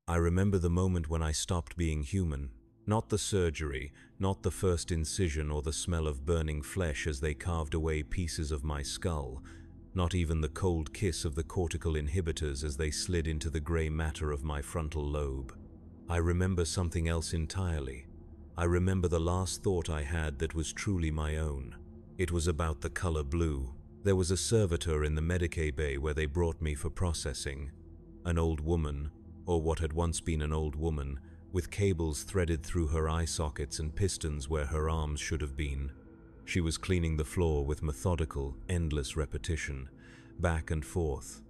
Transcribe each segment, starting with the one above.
I remember the moment when I stopped being human. Not the surgery, not the first incision or the smell of burning flesh as they carved away pieces of my skull, not even the cold kiss of the cortical inhibitors as they slid into the grey matter of my frontal lobe. I remember something else entirely. I remember the last thought I had that was truly my own. It was about the color blue. There was a servitor in the Medicae bay where they brought me for processing. An old woman, or what had once been an old woman, with cables threaded through her eye sockets and pistons where her arms should have been. She was cleaning the floor with methodical, endless repetition, back and forth,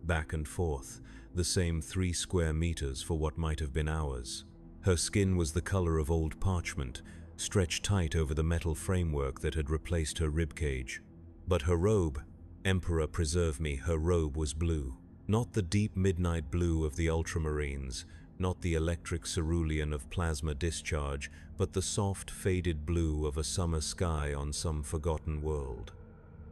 the same 3 square meters for what might have been hours. Her skin was the color of old parchment, stretched tight over the metal framework that had replaced her ribcage. But her robe, Emperor preserve me, her robe was blue. Not the deep midnight blue of the ultramarines, not the electric cerulean of plasma discharge, but the soft, faded blue of a summer sky on some forgotten world.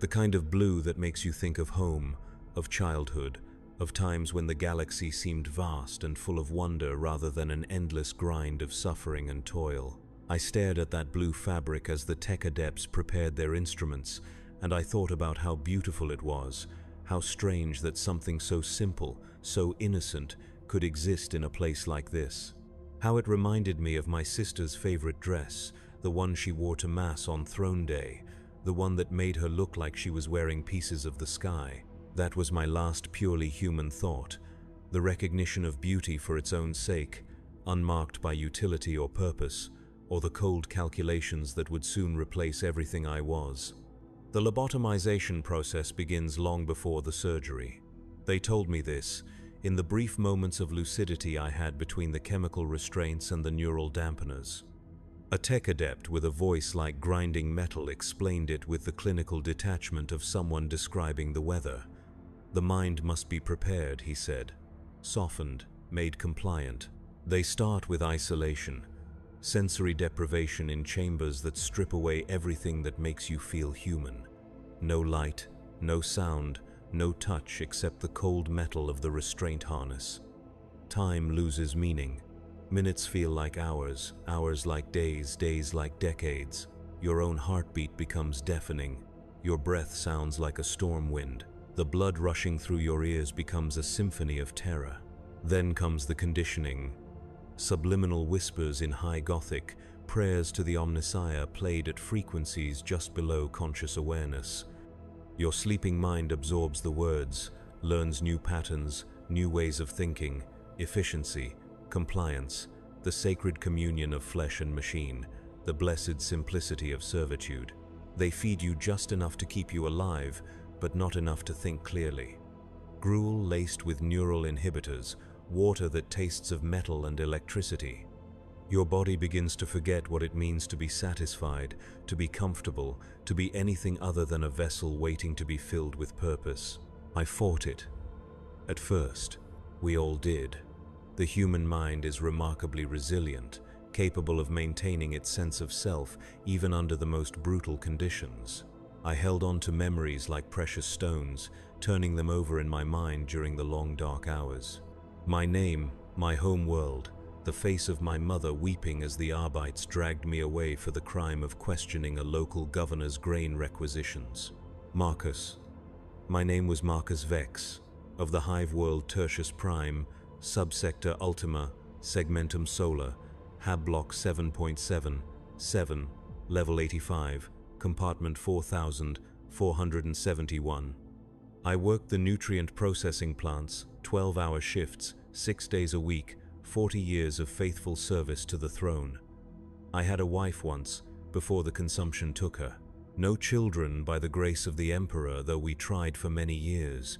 The kind of blue that makes you think of home, of childhood, of times when the galaxy seemed vast and full of wonder rather than an endless grind of suffering and toil. I stared at that blue fabric as the tech adepts prepared their instruments, and I thought about how beautiful it was, how strange that something so simple, so innocent, could exist in a place like this. How it reminded me of my sister's favorite dress, the one she wore to Mass on Throne Day, the one that made her look like she was wearing pieces of the sky. That was my last purely human thought, the recognition of beauty for its own sake, unmarked by utility or purpose, or the cold calculations that would soon replace everything I was. The lobotomization process begins long before the surgery. They told me this, in the brief moments of lucidity I had between the chemical restraints and the neural dampeners. A tech adept with a voice like grinding metal explained it with the clinical detachment of someone describing the weather. The mind must be prepared, he said, softened, made compliant. They start with isolation, sensory deprivation in chambers that strip away everything that makes you feel human. No light, no sound, no touch except the cold metal of the restraint harness. Time loses meaning. Minutes feel like hours, hours like days, days like decades. Your own heartbeat becomes deafening. Your breath sounds like a storm wind. The blood rushing through your ears becomes a symphony of terror. Then comes the conditioning. Subliminal whispers in high Gothic, prayers to the Omnissiah played at frequencies just below conscious awareness. Your sleeping mind absorbs the words, learns new patterns, new ways of thinking, efficiency, compliance, the sacred communion of flesh and machine, the blessed simplicity of servitude. They feed you just enough to keep you alive, but not enough to think clearly. Gruel laced with neural inhibitors, water that tastes of metal and electricity. Your body begins to forget what it means to be satisfied, to be comfortable, to be anything other than a vessel waiting to be filled with purpose. I fought it. At first, we all did. The human mind is remarkably resilient, capable of maintaining its sense of self even under the most brutal conditions. I held on to memories like precious stones, turning them over in my mind during the long dark hours. My name, my home world, the face of my mother weeping as the Arbites dragged me away for the crime of questioning a local governor's grain requisitions. Marcus. My name was Marcus Vex, of the hive world Tertius Prime, subsector Ultima, segmentum Solar, Hab Block 7.7, level 85, compartment 4471. I worked the nutrient processing plants, 12-hour shifts, 6 days a week, 40 years of faithful service to the throne. I had a wife once, before the consumption took her. No children by the grace of the Emperor, though we tried for many years.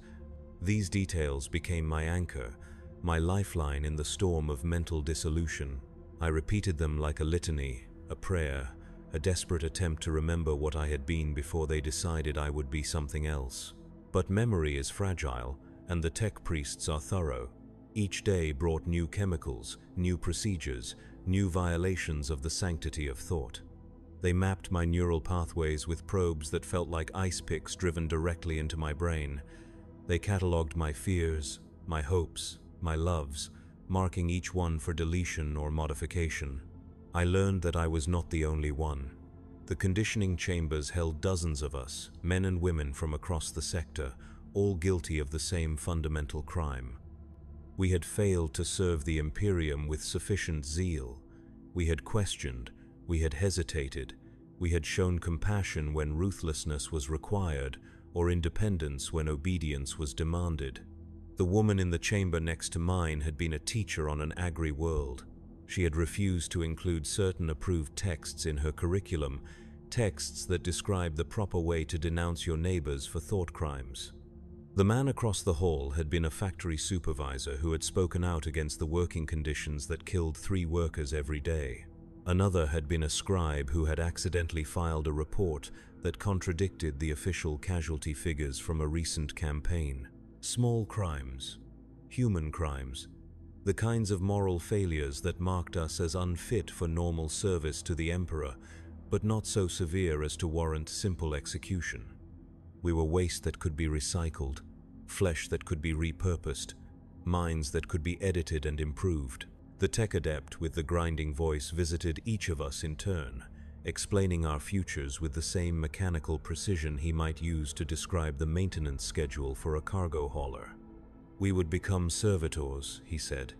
These details became my anchor, my lifeline in the storm of mental dissolution. I repeated them like a litany, a prayer, a desperate attempt to remember what I had been before they decided I would be something else. But memory is fragile, and the tech priests are thorough. Each day brought new chemicals, new procedures, new violations of the sanctity of thought. They mapped my neural pathways with probes that felt like ice picks driven directly into my brain. They catalogued my fears, my hopes, my loves, marking each one for deletion or modification. I learned that I was not the only one. The conditioning chambers held dozens of us, men and women from across the sector, all guilty of the same fundamental crime. We had failed to serve the Imperium with sufficient zeal. We had questioned, we had hesitated, we had shown compassion when ruthlessness was required, or independence when obedience was demanded. The woman in the chamber next to mine had been a teacher on an agri world. She had refused to include certain approved texts in her curriculum, texts that described the proper way to denounce your neighbors for thought crimes. The man across the hall had been a factory supervisor who had spoken out against the working conditions that killed 3 workers every day. Another had been a scribe who had accidentally filed a report that contradicted the official casualty figures from a recent campaign. Small crimes, human crimes, the kinds of moral failures that marked us as unfit for normal service to the Emperor, but not so severe as to warrant simple execution. We were waste that could be recycled, flesh that could be repurposed, minds that could be edited and improved. The tech adept with the grinding voice visited each of us in turn, explaining our futures with the same mechanical precision he might use to describe the maintenance schedule for a cargo hauler. We would become servitors, he said.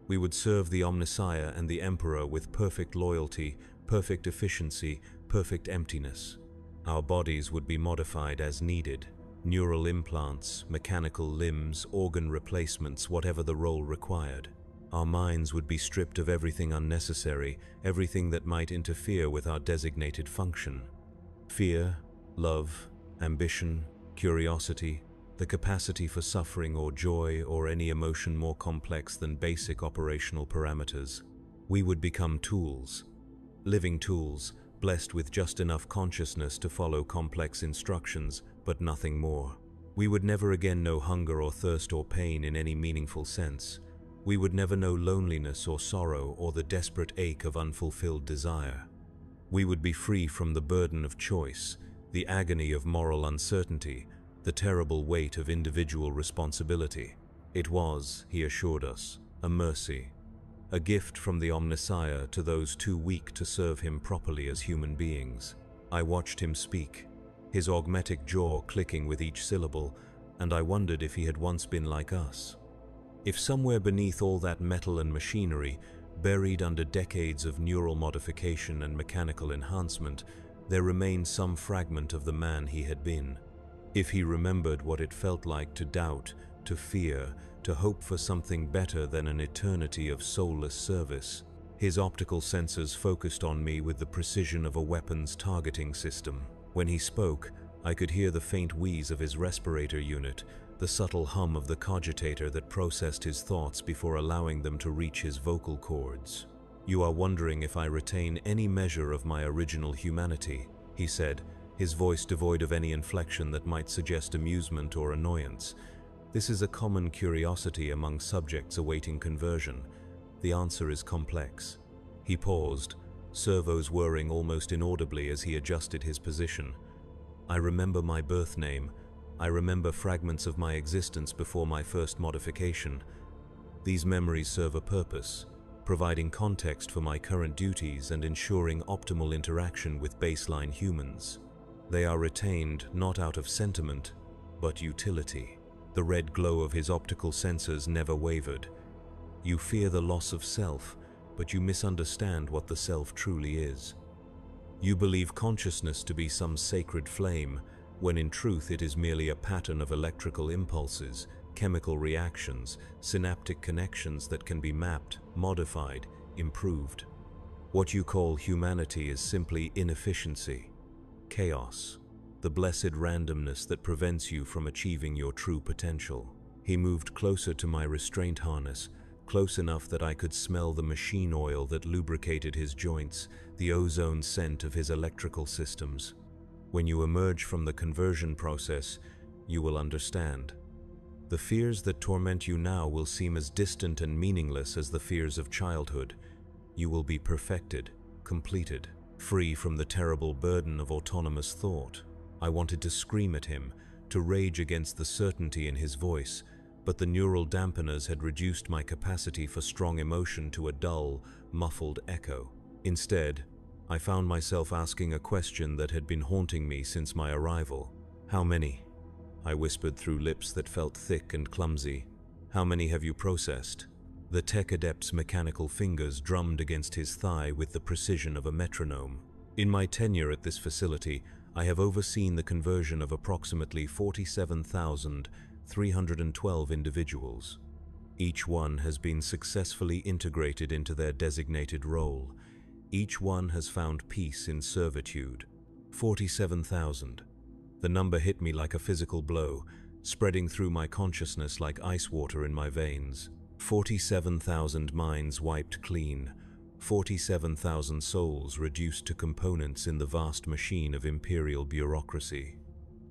We would serve the Omnissiah and the Emperor with perfect loyalty, perfect efficiency, perfect emptiness. Our bodies would be modified as needed. Neural implants, mechanical limbs, organ replacements, whatever the role required. Our minds would be stripped of everything unnecessary, everything that might interfere with our designated function. Fear, love, ambition, curiosity, the capacity for suffering or joy or any emotion more complex than basic operational parameters. We would become tools, living tools, blessed with just enough consciousness to follow complex instructions, but nothing more. We would never again know hunger or thirst or pain in any meaningful sense. We would never know loneliness or sorrow or the desperate ache of unfulfilled desire. We would be free from the burden of choice, the agony of moral uncertainty, the terrible weight of individual responsibility. It was, he assured us, a mercy, a gift from the Omnissiah to those too weak to serve him properly as human beings. I watched him speak, his augmetic jaw clicking with each syllable, and I wondered if he had once been like us. If somewhere beneath all that metal and machinery, buried under decades of neural modification and mechanical enhancement, there remained some fragment of the man he had been. If he remembered what it felt like to doubt, to fear, to hope for something better than an eternity of soulless service, his optical sensors focused on me with the precision of a weapons targeting system. When he spoke, I could hear the faint wheeze of his respirator unit, the subtle hum of the cogitator that processed his thoughts before allowing them to reach his vocal cords. "You are wondering if I retain any measure of my original humanity," he said, his voice devoid of any inflection that might suggest amusement or annoyance. "This is a common curiosity among subjects awaiting conversion. The answer is complex." He paused, servos whirring almost inaudibly as he adjusted his position. "I remember my birth name. I remember fragments of my existence before my first modification. These memories serve a purpose, providing context for my current duties and ensuring optimal interaction with baseline humans. They are retained not out of sentiment, but utility." The red glow of his optical sensors never wavered. "You fear the loss of self, but you misunderstand what the self truly is. You believe consciousness to be some sacred flame, when in truth it is merely a pattern of electrical impulses, chemical reactions, synaptic connections that can be mapped, modified, improved. What you call humanity is simply inefficiency, chaos, the blessed randomness that prevents you from achieving your true potential." He moved closer to my restraint harness, close enough that I could smell the machine oil that lubricated his joints, the ozone scent of his electrical systems. "When you emerge from the conversion process, you will understand. The fears that torment you now will seem as distant and meaningless as the fears of childhood. You will be perfected, completed, free from the terrible burden of autonomous thought." I wanted to scream at him, to rage against the certainty in his voice, but the neural dampeners had reduced my capacity for strong emotion to a dull, muffled echo. Instead, I found myself asking a question that had been haunting me since my arrival. "How many?" I whispered through lips that felt thick and clumsy. "How many have you processed?" The tech adept's mechanical fingers drummed against his thigh with the precision of a metronome. In my tenure at this facility, I have overseen the conversion of approximately 47,312 individuals. Each one has been successfully integrated into their designated role. Each one has found peace in servitude. 47,000. The number hit me like a physical blow, spreading through my consciousness like ice water in my veins. 47,000 minds wiped clean. 47,000 souls reduced to components in the vast machine of imperial bureaucracy.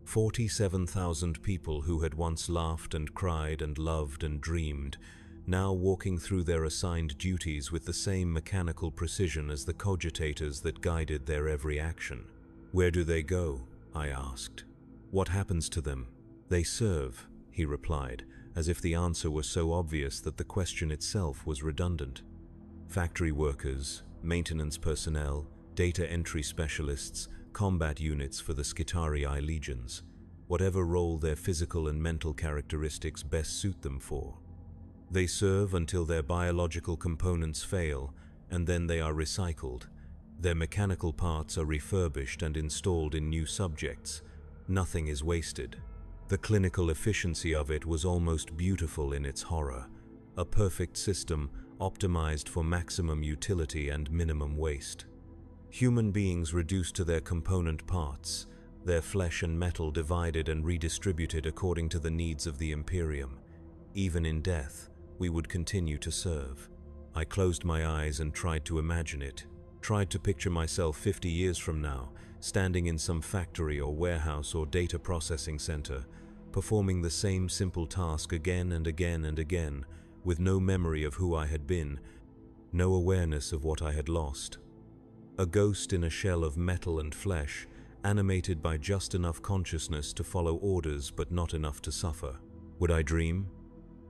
47,000 people who had once laughed and cried and loved and dreamed, now walking through their assigned duties with the same mechanical precision as the cogitators that guided their every action. "Where do they go?" I asked. "What happens to them?" "They serve," he replied, as if the answer were so obvious that the question itself was redundant. "Factory workers, maintenance personnel, data entry specialists, combat units for the Skitarii legions, whatever role their physical and mental characteristics best suit them for. They serve until their biological components fail, and then they are recycled. Their mechanical parts are refurbished and installed in new subjects. Nothing is wasted." The clinical efficiency of it was almost beautiful in its horror, a perfect system optimized for maximum utility and minimum waste. Human beings reduced to their component parts, their flesh and metal divided and redistributed according to the needs of the Imperium. Even in death, we would continue to serve. I closed my eyes and tried to imagine it, tried to picture myself 50 years from now, standing in some factory or warehouse or data processing center, performing the same simple task again and again and again, with no memory of who I had been, no awareness of what I had lost. A ghost in a shell of metal and flesh, animated by just enough consciousness to follow orders but not enough to suffer. Would I dream?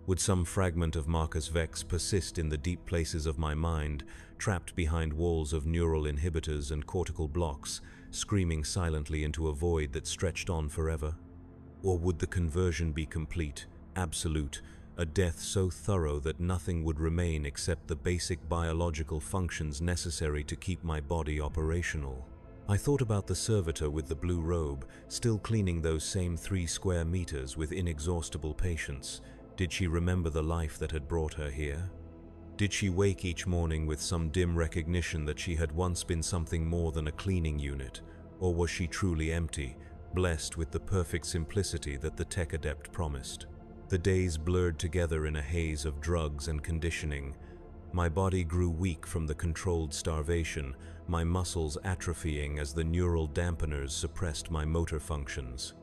Would some fragment of Marcus Vex persist in the deep places of my mind, trapped behind walls of neural inhibitors and cortical blocks, screaming silently into a void that stretched on forever? Or would the conversion be complete, absolute, a death so thorough that nothing would remain except the basic biological functions necessary to keep my body operational? I thought about the servitor with the blue robe, still cleaning those same 3 square meters with inexhaustible patience. Did she remember the life that had brought her here? Did she wake each morning with some dim recognition that she had once been something more than a cleaning unit? Or was she truly empty, blessed with the perfect simplicity that the tech adept promised? The days blurred together in a haze of drugs and conditioning. My body grew weak from the controlled starvation, my muscles atrophying as the neural dampeners suppressed my motor functions.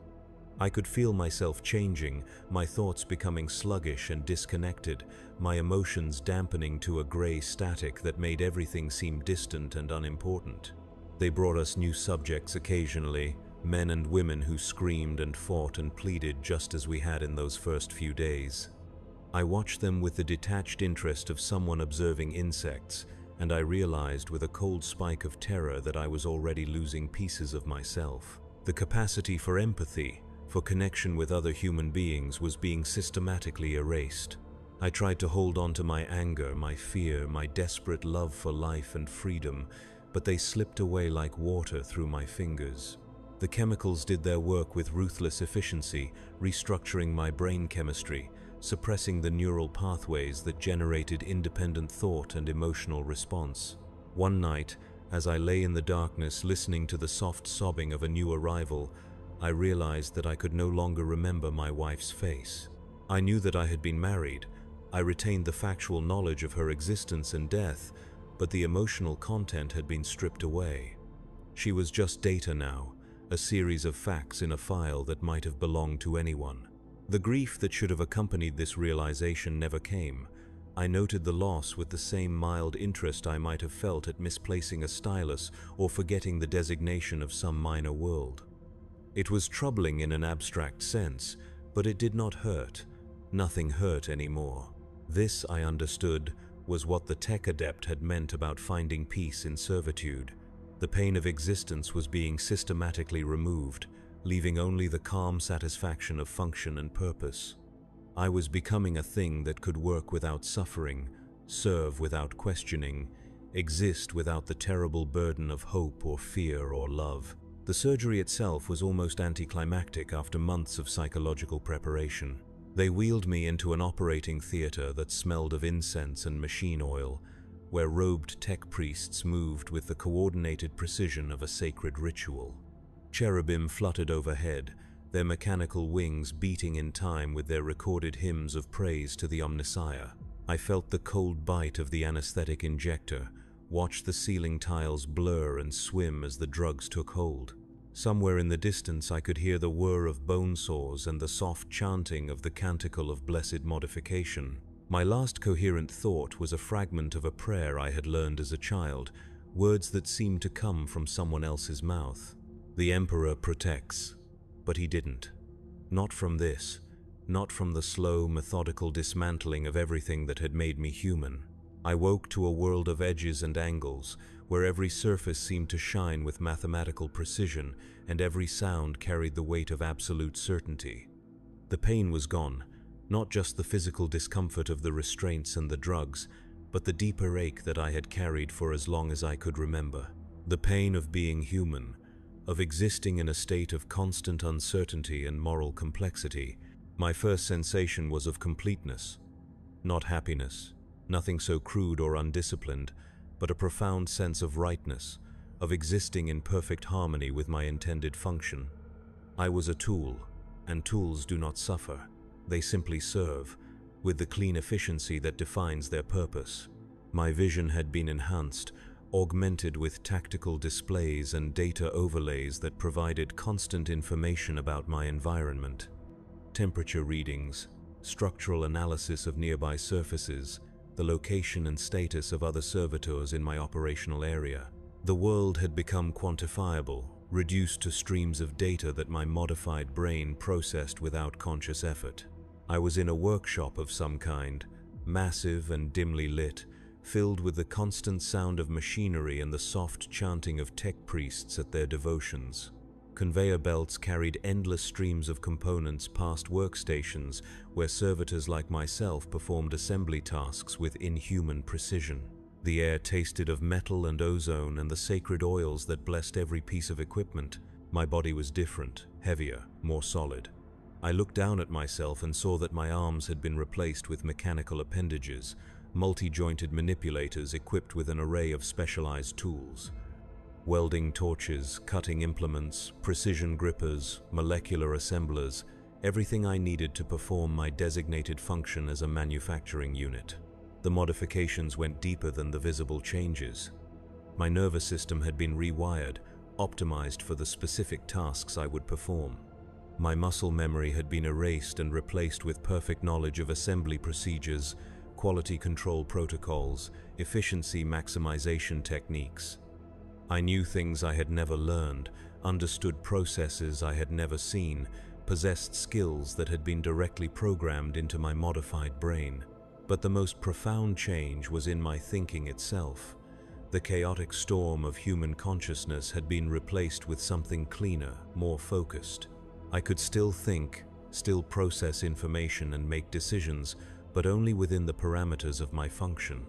I could feel myself changing, my thoughts becoming sluggish and disconnected, my emotions dampening to a gray static that made everything seem distant and unimportant. They brought us new subjects occasionally, men and women who screamed and fought and pleaded just as we had in those first few days. I watched them with the detached interest of someone observing insects, and I realized with a cold spike of terror that I was already losing pieces of myself. The capacity for empathy, for connection with other human beings, was being systematically erased. I tried to hold on to my anger, my fear, my desperate love for life and freedom, but they slipped away like water through my fingers. The chemicals did their work with ruthless efficiency, restructuring my brain chemistry, suppressing the neural pathways that generated independent thought and emotional response. One night, as I lay in the darkness listening to the soft sobbing of a new arrival, I realized that I could no longer remember my wife's face. I knew that I had been married. I retained the factual knowledge of her existence and death, but the emotional content had been stripped away. She was just data now, a series of facts in a file that might have belonged to anyone. The grief that should have accompanied this realization never came. I noted the loss with the same mild interest I might have felt at misplacing a stylus or forgetting the designation of some minor world. It was troubling in an abstract sense, but it did not hurt. Nothing hurt anymore. This, I understood, was what the tech adept had meant about finding peace in servitude. The pain of existence was being systematically removed, leaving only the calm satisfaction of function and purpose. I was becoming a thing that could work without suffering, serve without questioning, exist without the terrible burden of hope or fear or love. The surgery itself was almost anticlimactic after months of psychological preparation. They wheeled me into an operating theater that smelled of incense and machine oil, where robed tech priests moved with the coordinated precision of a sacred ritual. Cherubim fluttered overhead, their mechanical wings beating in time with their recorded hymns of praise to the Omnissiah. I felt the cold bite of the anesthetic injector, watched the ceiling tiles blur and swim as the drugs took hold. Somewhere in the distance I could hear the whir of bone saws and the soft chanting of the canticle of blessed modification. My last coherent thought was a fragment of a prayer I had learned as a child, words that seemed to come from someone else's mouth. The Emperor protects, but he didn't. Not from this, not from the slow, methodical dismantling of everything that had made me human. I woke to a world of edges and angles, where every surface seemed to shine with mathematical precision and every sound carried the weight of absolute certainty. The pain was gone, not just the physical discomfort of the restraints and the drugs, but the deeper ache that I had carried for as long as I could remember. The pain of being human, of existing in a state of constant uncertainty and moral complexity. My first sensation was of completeness, not happiness, nothing so crude or undisciplined, but a profound sense of rightness, of existing in perfect harmony with my intended function. I was a tool, and tools do not suffer. They simply serve, with the clean efficiency that defines their purpose. My vision had been enhanced, augmented with tactical displays and data overlays that provided constant information about my environment. Temperature readings, structural analysis of nearby surfaces, the location and status of other servitors in my operational area. The world had become quantifiable, reduced to streams of data that my modified brain processed without conscious effort. I was in a workshop of some kind, massive and dimly lit, filled with the constant sound of machinery and the soft chanting of tech priests at their devotions. Conveyor belts carried endless streams of components past workstations where servitors like myself performed assembly tasks with inhuman precision. The air tasted of metal and ozone and the sacred oils that blessed every piece of equipment. My body was different, heavier, more solid. I looked down at myself and saw that my arms had been replaced with mechanical appendages, multi-jointed manipulators equipped with an array of specialized tools. Welding torches, cutting implements, precision grippers, molecular assemblers, everything I needed to perform my designated function as a manufacturing unit. The modifications went deeper than the visible changes. My nervous system had been rewired, optimized for the specific tasks I would perform. My muscle memory had been erased and replaced with perfect knowledge of assembly procedures, quality control protocols, efficiency maximization techniques. I knew things I had never learned, understood processes I had never seen, possessed skills that had been directly programmed into my modified brain. But the most profound change was in my thinking itself. The chaotic storm of human consciousness had been replaced with something cleaner, more focused. I could still think, still process information and make decisions, but only within the parameters of my function.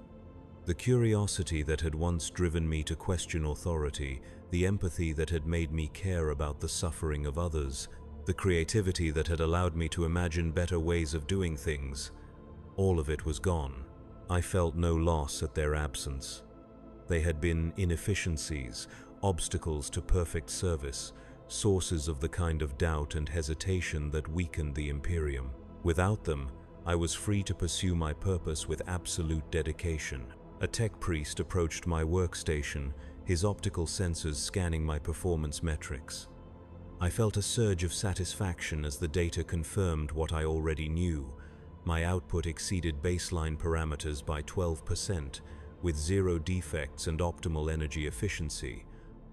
The curiosity that had once driven me to question authority, the empathy that had made me care about the suffering of others, the creativity that had allowed me to imagine better ways of doing things, all of it was gone. I felt no loss at their absence. They had been inefficiencies, obstacles to perfect service, sources of the kind of doubt and hesitation that weakened the Imperium. Without them, I was free to pursue my purpose with absolute dedication. A tech priest approached my workstation, his optical sensors scanning my performance metrics. I felt a surge of satisfaction as the data confirmed what I already knew. My output exceeded baseline parameters by 12%, with 0 defects and optimal energy efficiency.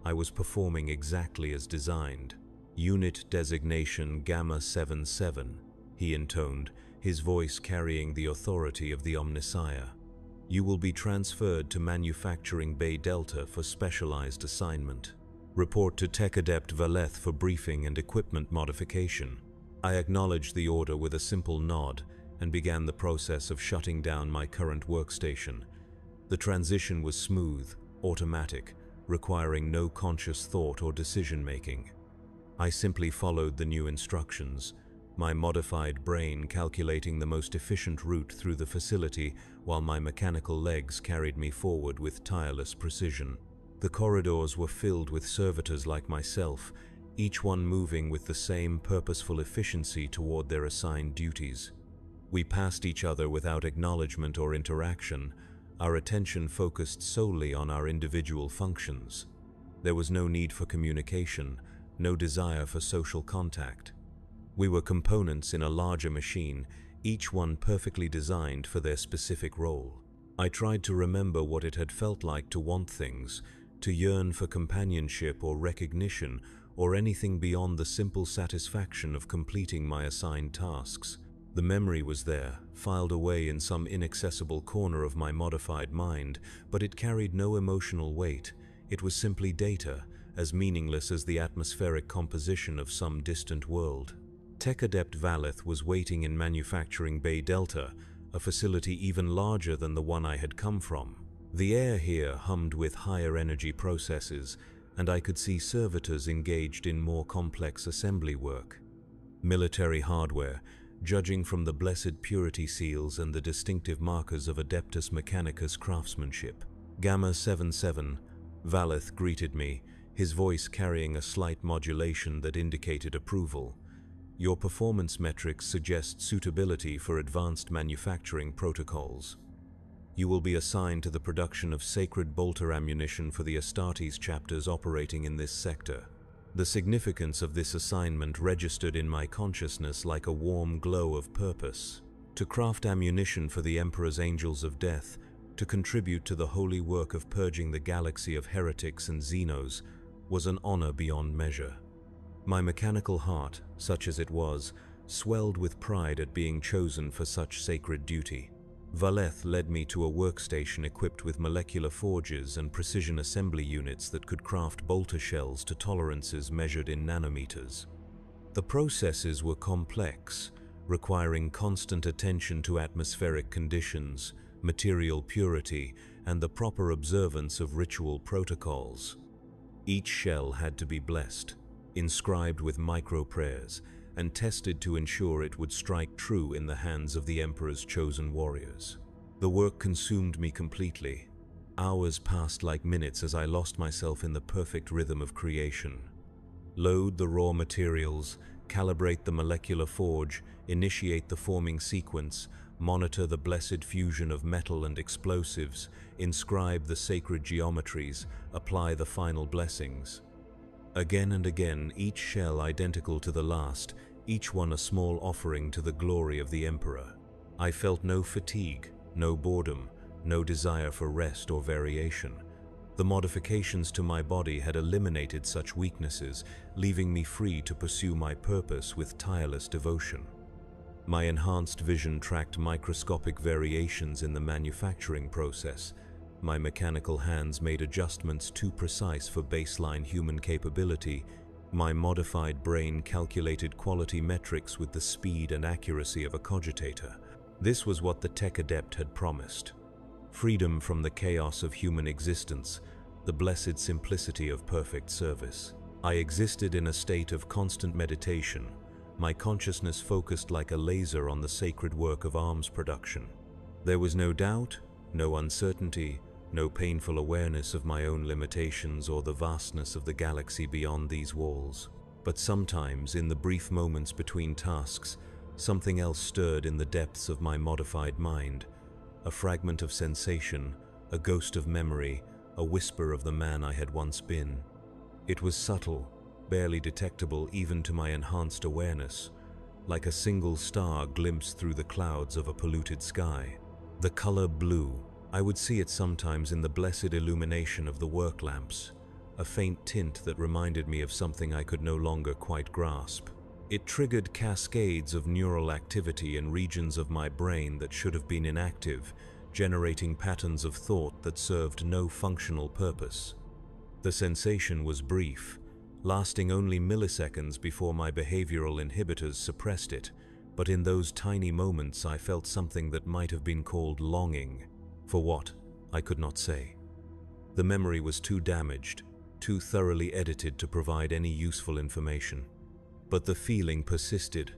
I was performing exactly as designed. Unit designation Gamma 77, he intoned, his voice carrying the authority of the Omnissiah. You will be transferred to Manufacturing Bay Delta for specialized assignment. Report to Tech Adept Valeth for briefing and equipment modification. I acknowledged the order with a simple nod and began the process of shutting down my current workstation. The transition was smooth, automatic, requiring no conscious thought or decision-making. I simply followed the new instructions, my modified brain calculating the most efficient route through the facility while my mechanical legs carried me forward with tireless precision. The corridors were filled with servitors like myself, each one moving with the same purposeful efficiency toward their assigned duties. We passed each other without acknowledgement or interaction, our attention focused solely on our individual functions. There was no need for communication, no desire for social contact. We were components in a larger machine, each one perfectly designed for their specific role. I tried to remember what it had felt like to want things, to yearn for companionship or recognition, or anything beyond the simple satisfaction of completing my assigned tasks. The memory was there, filed away in some inaccessible corner of my modified mind, but it carried no emotional weight. It was simply data, as meaningless as the atmospheric composition of some distant world. Tech Adept Valeth was waiting in Manufacturing Bay Delta, a facility even larger than the one I had come from. The air here hummed with higher energy processes, and I could see servitors engaged in more complex assembly work. Military hardware, judging from the blessed purity seals and the distinctive markers of Adeptus Mechanicus craftsmanship. Gamma 77, Valeth greeted me, his voice carrying a slight modulation that indicated approval. Your performance metrics suggest suitability for advanced manufacturing protocols. You will be assigned to the production of sacred bolter ammunition for the Astartes chapters operating in this sector. The significance of this assignment registered in my consciousness like a warm glow of purpose. To craft ammunition for the Emperor's Angels of Death, to contribute to the holy work of purging the galaxy of heretics and xenos, was an honor beyond measure. My mechanical heart, such as it was, swelled with pride at being chosen for such sacred duty. Valeth led me to a workstation equipped with molecular forges and precision assembly units that could craft bolter shells to tolerances measured in nanometers. The processes were complex, requiring constant attention to atmospheric conditions, material purity, and the proper observance of ritual protocols. Each shell had to be blessed, inscribed with micro-prayers, and tested to ensure it would strike true in the hands of the Emperor's chosen warriors. The work consumed me completely. Hours passed like minutes as I lost myself in the perfect rhythm of creation. Load the raw materials, calibrate the molecular forge, initiate the forming sequence, monitor the blessed fusion of metal and explosives, inscribe the sacred geometries, apply the final blessings. Again and again, each shell identical to the last, each one a small offering to the glory of the Emperor. I felt no fatigue, no boredom, no desire for rest or variation. The modifications to my body had eliminated such weaknesses, leaving me free to pursue my purpose with tireless devotion. My enhanced vision tracked microscopic variations in the manufacturing process. My mechanical hands made adjustments too precise for baseline human capability. My modified brain calculated quality metrics with the speed and accuracy of a cogitator. This was what the Tech Adept had promised. Freedom from the chaos of human existence, the blessed simplicity of perfect service. I existed in a state of constant meditation, my consciousness focused like a laser on the sacred work of arms production. There was no doubt, no uncertainty, no painful awareness of my own limitations or the vastness of the galaxy beyond these walls. But sometimes, in the brief moments between tasks, something else stirred in the depths of my modified mind. A fragment of sensation, a ghost of memory, a whisper of the man I had once been. It was subtle, barely detectable even to my enhanced awareness, like a single star glimpsed through the clouds of a polluted sky. The color blue. I would see it sometimes in the blessed illumination of the work lamps, a faint tint that reminded me of something I could no longer quite grasp. It triggered cascades of neural activity in regions of my brain that should have been inactive, generating patterns of thought that served no functional purpose. The sensation was brief, lasting only milliseconds before my behavioral inhibitors suppressed it, but in those tiny moments I felt something that might have been called longing. For what? I could not say. The memory was too damaged, too thoroughly edited to provide any useful information. But the feeling persisted,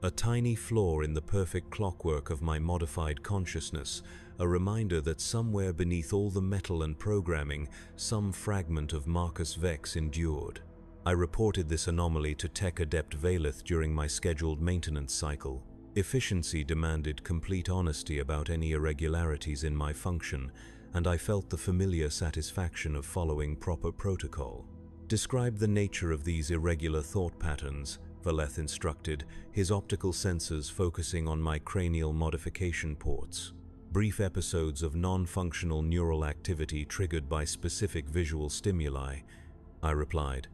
a tiny flaw in the perfect clockwork of my modified consciousness, a reminder that somewhere beneath all the metal and programming, some fragment of Marcus Vex endured. I reported this anomaly to Tech Adept Valeth during my scheduled maintenance cycle. Efficiency demanded complete honesty about any irregularities in my function, and I felt the familiar satisfaction of following proper protocol. Describe the nature of these irregular thought patterns, Valeth instructed, his optical sensors focusing on my cranial modification ports. Brief episodes of non-functional neural activity triggered by specific visual stimuli, I replied.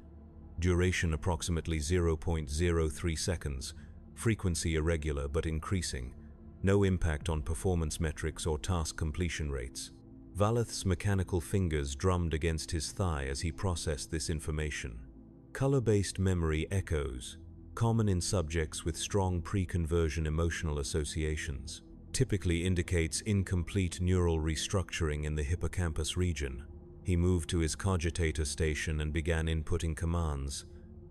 Duration approximately 0.03 seconds, frequency irregular but increasing, no impact on performance metrics or task completion rates. Valeth's mechanical fingers drummed against his thigh as he processed this information. Color-based memory echoes, common in subjects with strong pre-conversion emotional associations, typically indicates incomplete neural restructuring in the hippocampus region. He moved to his cogitator station and began inputting commands.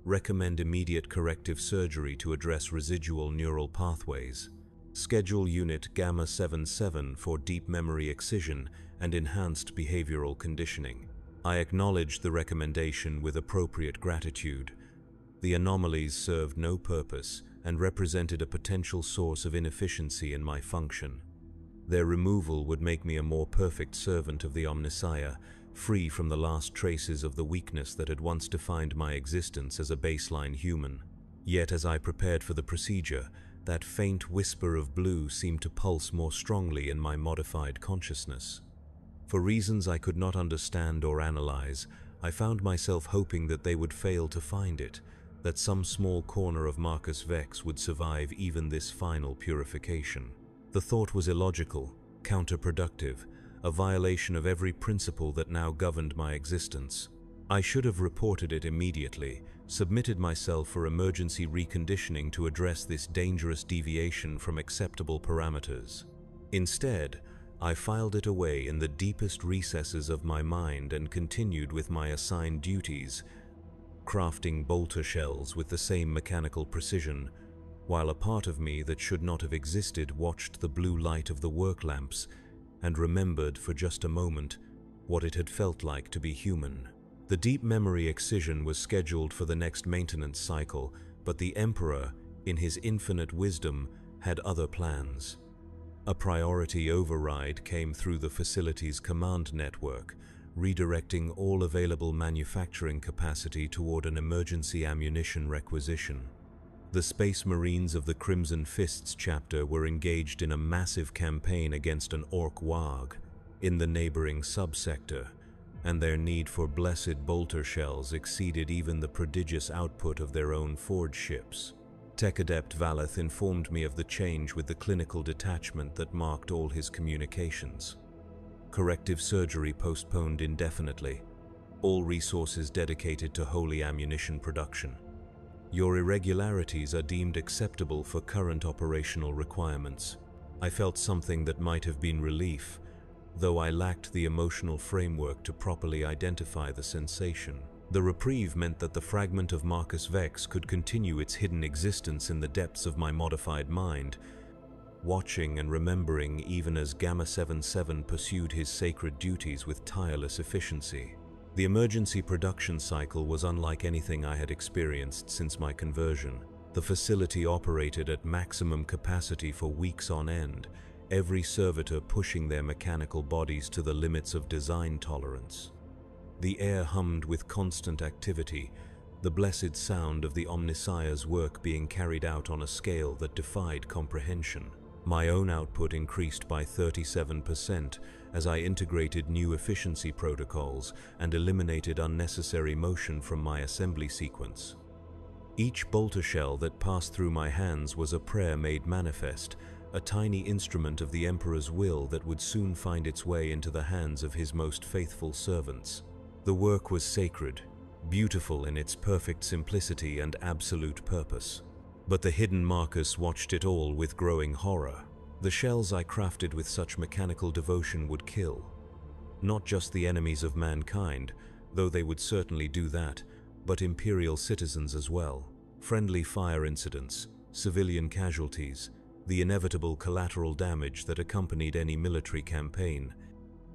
Recommend immediate corrective surgery to address residual neural pathways. Schedule unit Gamma 77 for deep memory excision and enhanced behavioral conditioning. I acknowledged the recommendation with appropriate gratitude. The anomalies served no purpose and represented a potential source of inefficiency in my function. Their removal would make me a more perfect servant of the Omnissiah, free from the last traces of the weakness that had once defined my existence as a baseline human. Yet as I prepared for the procedure, that faint whisper of blue seemed to pulse more strongly in my modified consciousness. For reasons I could not understand or analyze, I found myself hoping that they would fail to find it, that some small corner of Marcus Vex would survive even this final purification. The thought was illogical, counterproductive, a violation of every principle that now governed my existence. I should have reported it immediately, submitted myself for emergency reconditioning to address this dangerous deviation from acceptable parameters. Instead, I filed it away in the deepest recesses of my mind and continued with my assigned duties, crafting bolter shells with the same mechanical precision, while a part of me that should not have existed watched the blue light of the work lamps and remembered for just a moment what it had felt like to be human. The deep memory excision was scheduled for the next maintenance cycle, but the Emperor, in his infinite wisdom, had other plans. A priority override came through the facility's command network, redirecting all available manufacturing capacity toward an emergency ammunition requisition. The Space Marines of the Crimson Fists chapter were engaged in a massive campaign against an Orc Warg in the neighboring subsector, and their need for blessed bolter shells exceeded even the prodigious output of their own forge ships. Tech Adept Valeth informed me of the change with the clinical detachment that marked all his communications. Corrective surgery postponed indefinitely. All resources dedicated to holy ammunition production. Your irregularities are deemed acceptable for current operational requirements. I felt something that might have been relief, though I lacked the emotional framework to properly identify the sensation. The reprieve meant that the fragment of Marcus Vex could continue its hidden existence in the depths of my modified mind, watching and remembering even as Gamma 77 pursued his sacred duties with tireless efficiency. The emergency production cycle was unlike anything I had experienced since my conversion. The facility operated at maximum capacity for weeks on end, every servitor pushing their mechanical bodies to the limits of design tolerance. The air hummed with constant activity, the blessed sound of the Omnissiah's work being carried out on a scale that defied comprehension. My own output increased by 37% as I integrated new efficiency protocols and eliminated unnecessary motion from my assembly sequence. Each bolter shell that passed through my hands was a prayer made manifest, a tiny instrument of the Emperor's will that would soon find its way into the hands of his most faithful servants. The work was sacred, beautiful in its perfect simplicity and absolute purpose. But the hidden Marcus watched it all with growing horror. The shells I crafted with such mechanical devotion would kill. Not just the enemies of mankind, though they would certainly do that, but Imperial citizens as well. Friendly fire incidents, civilian casualties, the inevitable collateral damage that accompanied any military campaign.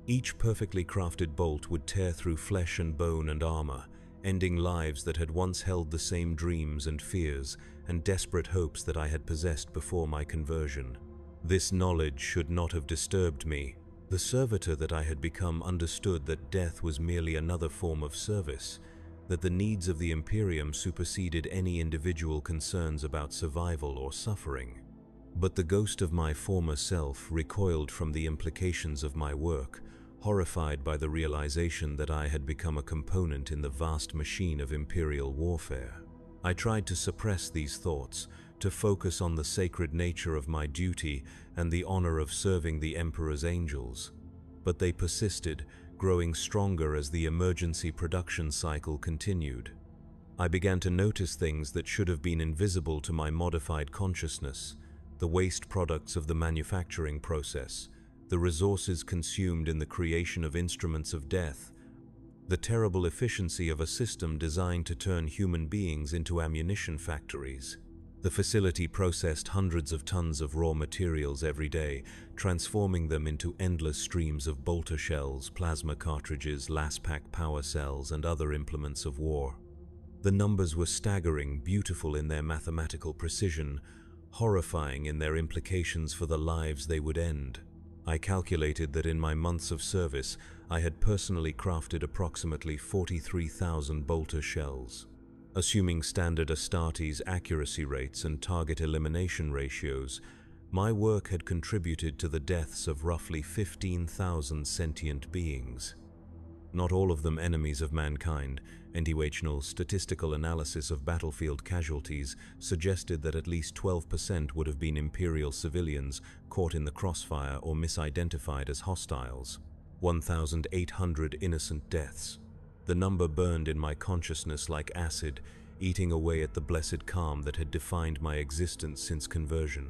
Each perfectly crafted bolt would tear through flesh and bone and armor, ending lives that had once held the same dreams and fears and desperate hopes that I had possessed before my conversion. This knowledge should not have disturbed me. The servitor that I had become understood that death was merely another form of service, that the needs of the Imperium superseded any individual concerns about survival or suffering. But the ghost of my former self recoiled from the implications of my work, horrified by the realization that I had become a component in the vast machine of Imperial warfare. I tried to suppress these thoughts, to focus on the sacred nature of my duty and the honor of serving the Emperor's angels. But they persisted, growing stronger as the emergency production cycle continued. I began to notice things that should have been invisible to my modified consciousness: the waste products of the manufacturing process, the resources consumed in the creation of instruments of death, the terrible efficiency of a system designed to turn human beings into ammunition factories. The facility processed hundreds of tons of raw materials every day, transforming them into endless streams of bolter shells, plasma cartridges, LASPAC power cells, and other implements of war. The numbers were staggering, beautiful in their mathematical precision, horrifying in their implications for the lives they would end. I calculated that in my months of service, I had personally crafted approximately 43,000 bolter shells. Assuming standard Astartes accuracy rates and target elimination ratios, my work had contributed to the deaths of roughly 15,000 sentient beings. Not all of them enemies of mankind. NTHNL statistical analysis of battlefield casualties suggested that at least 12% would have been Imperial civilians caught in the crossfire or misidentified as hostiles. 1,800 innocent deaths. The number burned in my consciousness like acid, eating away at the blessed calm that had defined my existence since conversion.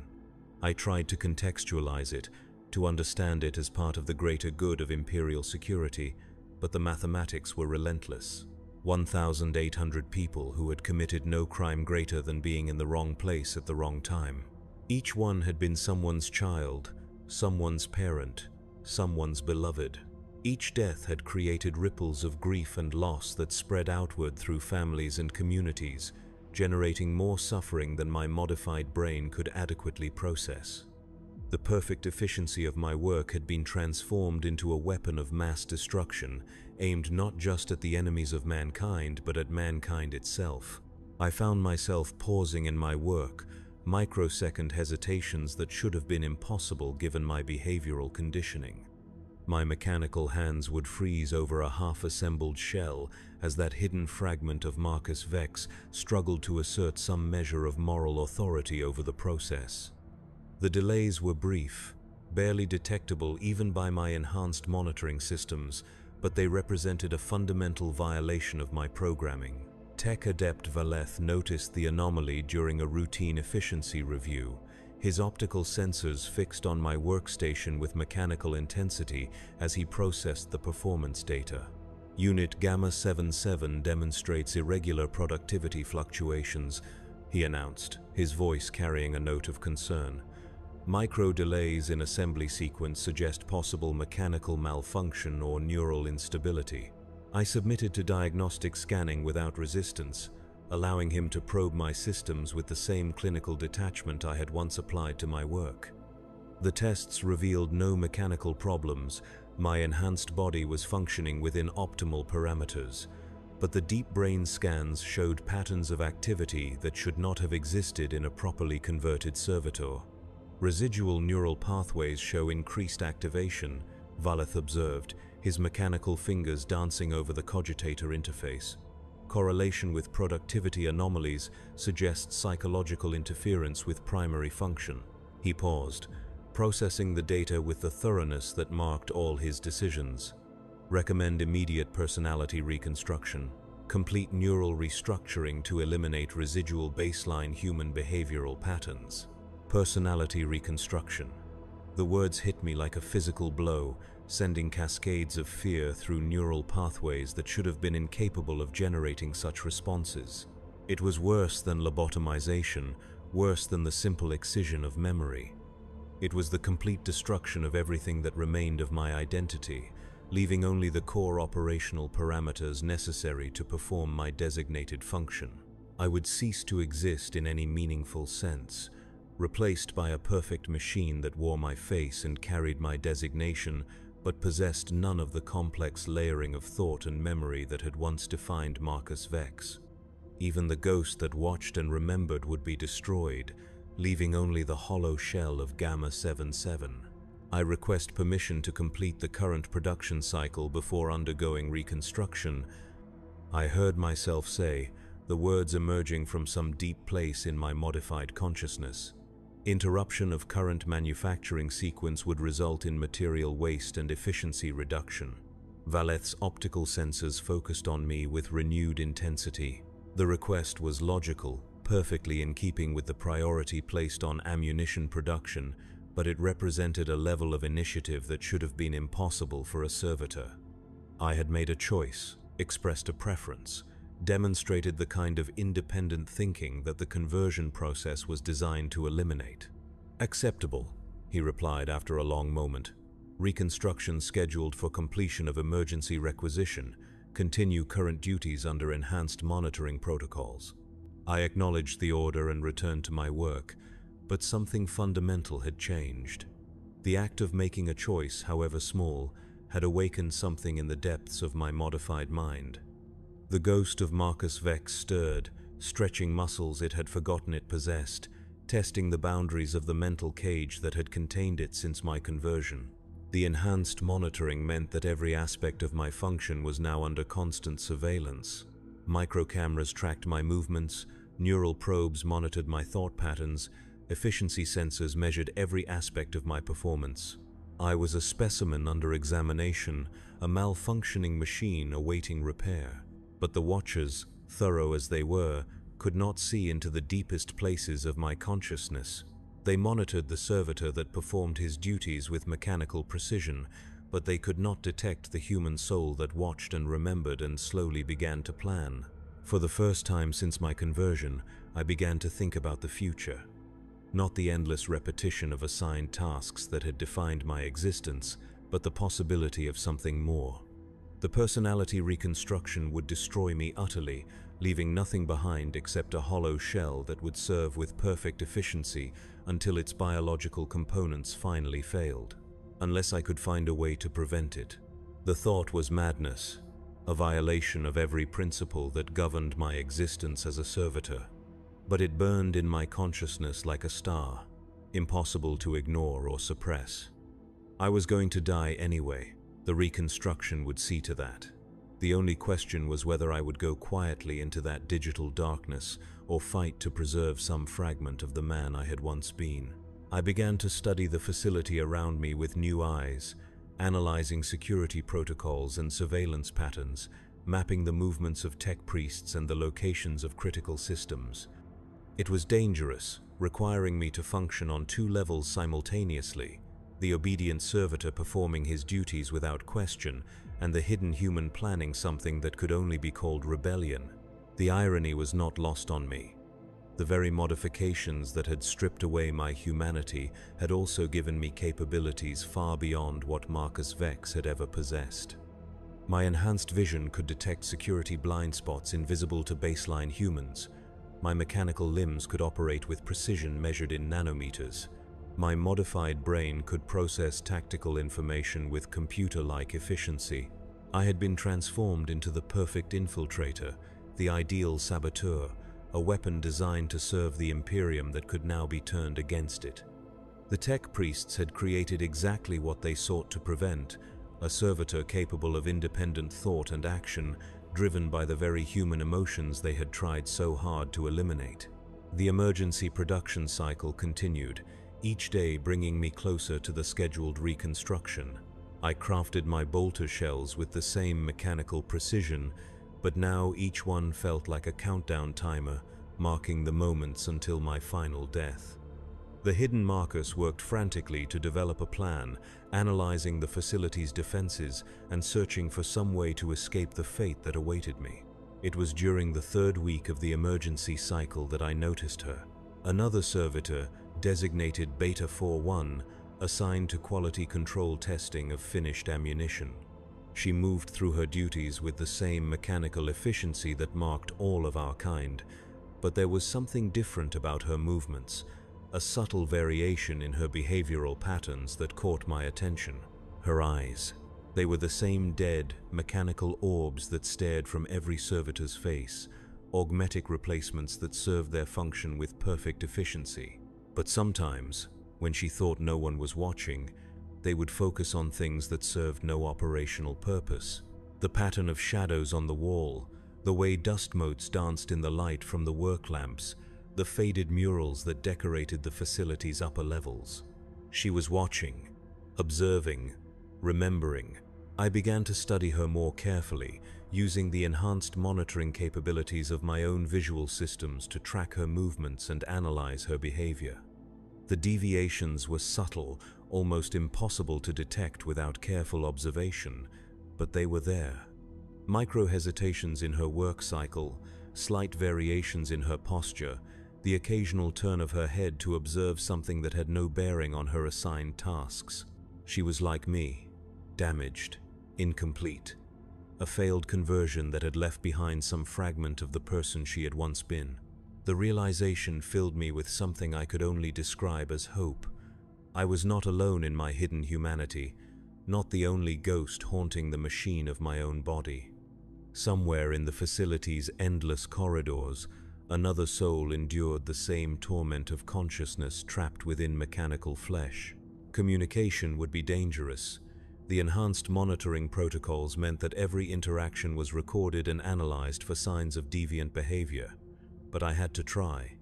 I tried to contextualize it, to understand it as part of the greater good of Imperial security, but the mathematics were relentless. 1,800 people who had committed no crime greater than being in the wrong place at the wrong time. Each one had been someone's child, someone's parent, someone's beloved. Each death had created ripples of grief and loss that spread outward through families and communities, generating more suffering than my modified brain could adequately process. The perfect efficiency of my work had been transformed into a weapon of mass destruction, aimed not just at the enemies of mankind, but at mankind itself. I found myself pausing in my work, microsecond hesitations that should have been impossible given my behavioral conditioning. My mechanical hands would freeze over a half-assembled shell as that hidden fragment of Marcus Vex struggled to assert some measure of moral authority over the process. The delays were brief, barely detectable even by my enhanced monitoring systems, but they represented a fundamental violation of my programming. Tech Adept Valeth noticed the anomaly during a routine efficiency review, his optical sensors fixed on my workstation with mechanical intensity as he processed the performance data. Unit Gamma 77 demonstrates irregular productivity fluctuations, he announced, his voice carrying a note of concern. Micro delays in assembly sequence suggest possible mechanical malfunction or neural instability. I submitted to diagnostic scanning without resistance, allowing him to probe my systems with the same clinical detachment I had once applied to my work. The tests revealed no mechanical problems. My enhanced body was functioning within optimal parameters, but the deep brain scans showed patterns of activity that should not have existed in a properly converted servitor. Residual neural pathways show increased activation, Valeth observed, his mechanical fingers dancing over the cogitator interface. Correlation with productivity anomalies suggests psychological interference with primary function. He paused, processing the data with the thoroughness that marked all his decisions. Recommend immediate personality reconstruction. Complete neural restructuring to eliminate residual baseline human behavioral patterns. Personality reconstruction. The words hit me like a physical blow, sending cascades of fear through neural pathways that should have been incapable of generating such responses. It was worse than lobotomization, worse than the simple excision of memory. It was the complete destruction of everything that remained of my identity, leaving only the core operational parameters necessary to perform my designated function. I would cease to exist in any meaningful sense, replaced by a perfect machine that wore my face and carried my designation, but possessed none of the complex layering of thought and memory that had once defined Marcus Vex. Even the ghost that watched and remembered would be destroyed, leaving only the hollow shell of Gamma 77. I request permission to complete the current production cycle before undergoing reconstruction. I heard myself say, the words emerging from some deep place in my modified consciousness. Interruption of current manufacturing sequence would result in material waste and efficiency reduction. Valeth's optical sensors focused on me with renewed intensity. The request was logical, perfectly in keeping with the priority placed on ammunition production, but it represented a level of initiative that should have been impossible for a servitor. I had made a choice, expressed a preference, demonstrated the kind of independent thinking that the conversion process was designed to eliminate. Acceptable, he replied after a long moment. Reconstruction scheduled for completion of emergency requisition. Continue current duties under enhanced monitoring protocols. I acknowledged the order and returned to my work, but something fundamental had changed. The act of making a choice, however small, had awakened something in the depths of my modified mind. The ghost of Marcus Vex stirred, stretching muscles it had forgotten it possessed, testing the boundaries of the mental cage that had contained it since my conversion. The enhanced monitoring meant that every aspect of my function was now under constant surveillance. Microcameras tracked my movements, neural probes monitored my thought patterns, efficiency sensors measured every aspect of my performance. I was a specimen under examination, a malfunctioning machine awaiting repair. But the watchers, thorough as they were, could not see into the deepest places of my consciousness. They monitored the servitor that performed his duties with mechanical precision, but they could not detect the human soul that watched and remembered and slowly began to plan. For the first time since my conversion, I began to think about the future. Not the endless repetition of assigned tasks that had defined my existence, but the possibility of something more. The personality reconstruction would destroy me utterly, leaving nothing behind except a hollow shell that would serve with perfect efficiency until its biological components finally failed, unless I could find a way to prevent it. The thought was madness, a violation of every principle that governed my existence as a servitor. But it burned in my consciousness like a star, impossible to ignore or suppress. I was going to die anyway. The reconstruction would see to that. The only question was whether I would go quietly into that digital darkness or fight to preserve some fragment of the man I had once been. I began to study the facility around me with new eyes, analyzing security protocols and surveillance patterns, mapping the movements of tech priests and the locations of critical systems. It was dangerous, requiring me to function on two levels simultaneously. The obedient servitor performing his duties without question, and the hidden human planning something that could only be called rebellion. The irony was not lost on me. The very modifications that had stripped away my humanity had also given me capabilities far beyond what Marcus Vex had ever possessed. My enhanced vision could detect security blind spots invisible to baseline humans. My mechanical limbs could operate with precision measured in nanometers. My modified brain could process tactical information with computer-like efficiency. I had been transformed into the perfect infiltrator, the ideal saboteur, a weapon designed to serve the Imperium that could now be turned against it. The tech priests had created exactly what they sought to prevent, a servitor capable of independent thought and action, driven by the very human emotions they had tried so hard to eliminate. The emergency production cycle continued, each day bringing me closer to the scheduled reconstruction. I crafted my bolter shells with the same mechanical precision, but now each one felt like a countdown timer, marking the moments until my final death. The hidden Marcus worked frantically to develop a plan, analyzing the facility's defenses and searching for some way to escape the fate that awaited me. It was during the third week of the emergency cycle that I noticed her. Another servitor, designated Beta 41, assigned to quality control testing of finished ammunition. She moved through her duties with the same mechanical efficiency that marked all of our kind, but there was something different about her movements, a subtle variation in her behavioral patterns that caught my attention. Her eyes. They were the same dead, mechanical orbs that stared from every servitor's face, augmetic replacements that served their function with perfect efficiency. But sometimes, when she thought no one was watching, they would focus on things that served no operational purpose. The pattern of shadows on the wall, the way dust motes danced in the light from the work lamps, the faded murals that decorated the facility's upper levels. She was watching, observing, remembering. I began to study her more carefully, using the enhanced monitoring capabilities of my own visual systems to track her movements and analyze her behavior. The deviations were subtle, almost impossible to detect without careful observation, but they were there. Micro-hesitations in her work cycle, slight variations in her posture, the occasional turn of her head to observe something that had no bearing on her assigned tasks. She was like me, damaged, incomplete, a failed conversion that had left behind some fragment of the person she had once been. The realization filled me with something I could only describe as hope. I was not alone in my hidden humanity, not the only ghost haunting the machine of my own body. Somewhere in the facility's endless corridors, another soul endured the same torment of consciousness trapped within mechanical flesh. Communication would be dangerous. The enhanced monitoring protocols meant that every interaction was recorded and analyzed for signs of deviant behavior. But I had to try.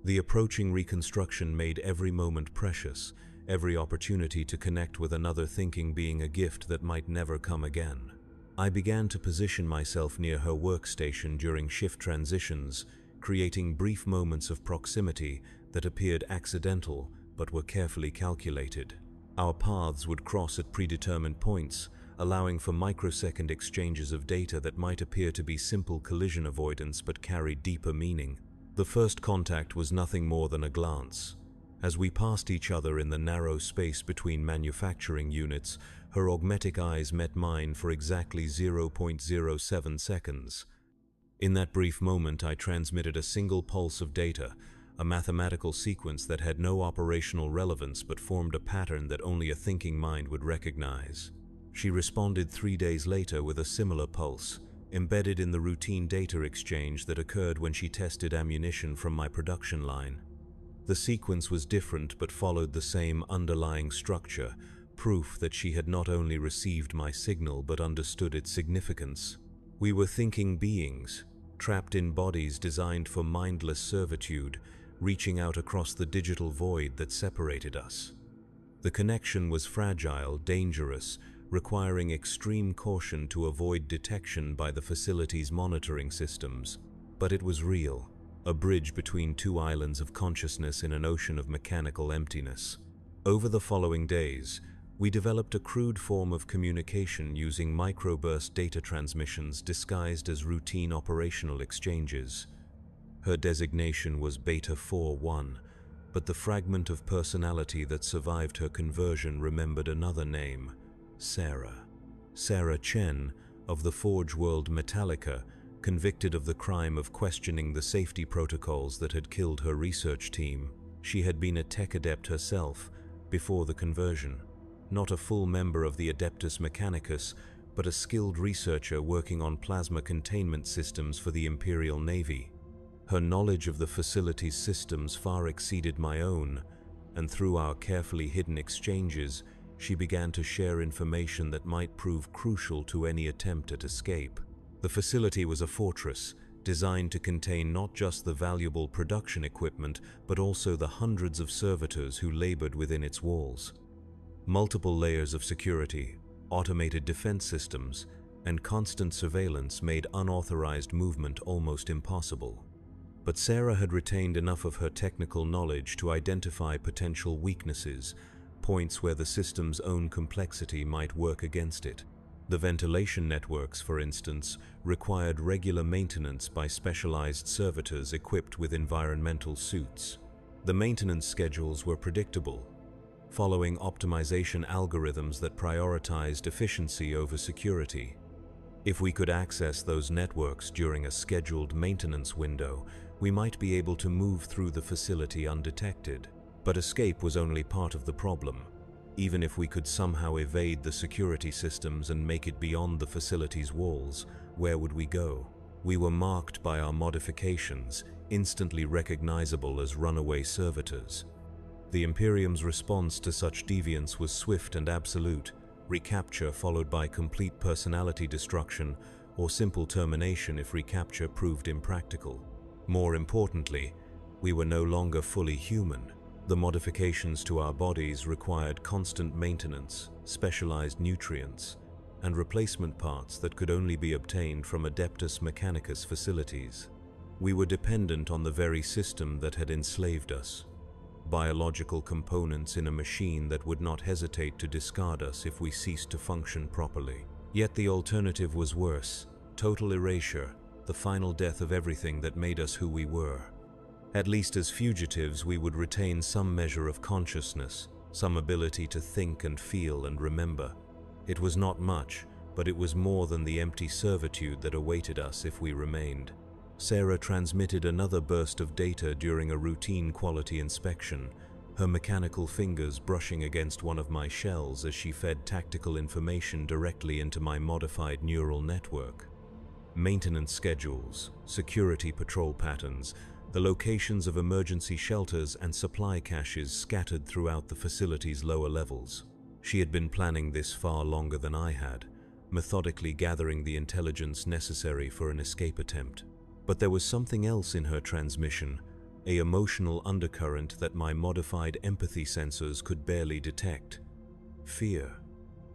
The approaching reconstruction made every moment precious, every opportunity to connect with another thinking being a gift that might never come again. I began to position myself near her workstation during shift transitions, creating brief moments of proximity that appeared accidental but were carefully calculated. Our paths would cross at predetermined points, allowing for microsecond exchanges of data that might appear to be simple collision avoidance but carried deeper meaning. The first contact was nothing more than a glance. As we passed each other in the narrow space between manufacturing units, her augmetic eyes met mine for exactly 0.07 seconds. In that brief moment, I transmitted a single pulse of data, a mathematical sequence that had no operational relevance but formed a pattern that only a thinking mind would recognize. She responded 3 days later with a similar pulse, embedded in the routine data exchange that occurred when she tested ammunition from my production line. The sequence was different but followed the same underlying structure, proof that she had not only received my signal but understood its significance. We were thinking beings, trapped in bodies designed for mindless servitude, reaching out across the digital void that separated us. The connection was fragile, dangerous, requiring extreme caution to avoid detection by the facility's monitoring systems. But it was real, a bridge between two islands of consciousness in an ocean of mechanical emptiness. Over the following days, we developed a crude form of communication using microburst data transmissions disguised as routine operational exchanges. Her designation was Beta 41, but the fragment of personality that survived her conversion remembered another name, Sarah. Sarah Chen, of the Forge World Metallica, convicted of the crime of questioning the safety protocols that had killed her research team. She had been a tech adept herself before the conversion, not a full member of the Adeptus Mechanicus, but a skilled researcher working on plasma containment systems for the Imperial Navy. Her knowledge of the facility's systems far exceeded my own, and through our carefully hidden exchanges, she began to share information that might prove crucial to any attempt at escape. The facility was a fortress, designed to contain not just the valuable production equipment, but also the hundreds of servitors who labored within its walls. Multiple layers of security, automated defense systems, and constant surveillance made unauthorized movement almost impossible. But Sarah had retained enough of her technical knowledge to identify potential weaknesses, points where the system's own complexity might work against it. The ventilation networks, for instance, required regular maintenance by specialized servitors equipped with environmental suits. The maintenance schedules were predictable, following optimization algorithms that prioritized efficiency over security. If we could access those networks during a scheduled maintenance window, we might be able to move through the facility undetected. But escape was only part of the problem. Even if we could somehow evade the security systems and make it beyond the facility's walls, where would we go? We were marked by our modifications, instantly recognizable as runaway servitors. The Imperium's response to such deviance was swift and absolute: recapture followed by complete personality destruction, or simple termination if recapture proved impractical. More importantly, we were no longer fully human. The modifications to our bodies required constant maintenance, specialized nutrients, and replacement parts that could only be obtained from Adeptus Mechanicus facilities. We were dependent on the very system that had enslaved us. Biological components in a machine that would not hesitate to discard us if we ceased to function properly. Yet the alternative was worse: total erasure, the final death of everything that made us who we were. At least as fugitives, we would retain some measure of consciousness, some ability to think and feel and remember. It was not much, but it was more than the empty servitude that awaited us if we remained. Sarah transmitted another burst of data during a routine quality inspection, her mechanical fingers brushing against one of my shells as she fed tactical information directly into my modified neural network. Maintenance schedules, security patrol patterns, the locations of emergency shelters and supply caches scattered throughout the facility's lower levels. She had been planning this far longer than I had, methodically gathering the intelligence necessary for an escape attempt. But there was something else in her transmission, an emotional undercurrent that my modified empathy sensors could barely detect. Fear,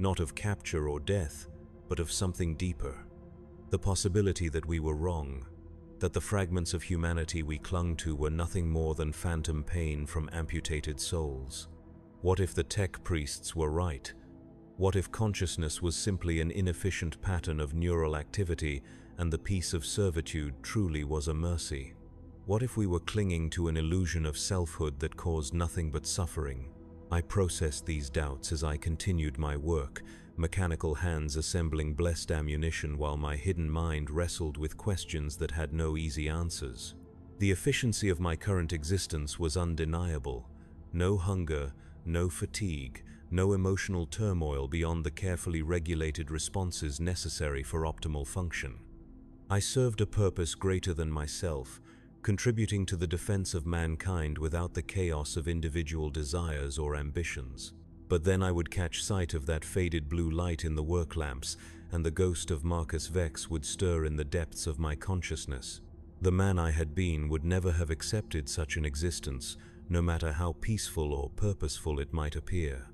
not of capture or death, but of something deeper. The possibility that we were wrong, that the fragments of humanity we clung to were nothing more than phantom pain from amputated souls. What if the tech priests were right? What if consciousness was simply an inefficient pattern of neural activity and the peace of servitude truly was a mercy? What if we were clinging to an illusion of selfhood that caused nothing but suffering? I processed these doubts as I continued my work, mechanical hands assembling blessed ammunition while my hidden mind wrestled with questions that had no easy answers. The efficiency of my current existence was undeniable. No hunger, no fatigue, no emotional turmoil beyond the carefully regulated responses necessary for optimal function. I served a purpose greater than myself, contributing to the defense of mankind without the chaos of individual desires or ambitions. But then I would catch sight of that faded blue light in the work lamps, and the ghost of Marcus Vex would stir in the depths of my consciousness. The man I had been would never have accepted such an existence, no matter how peaceful or purposeful it might appear.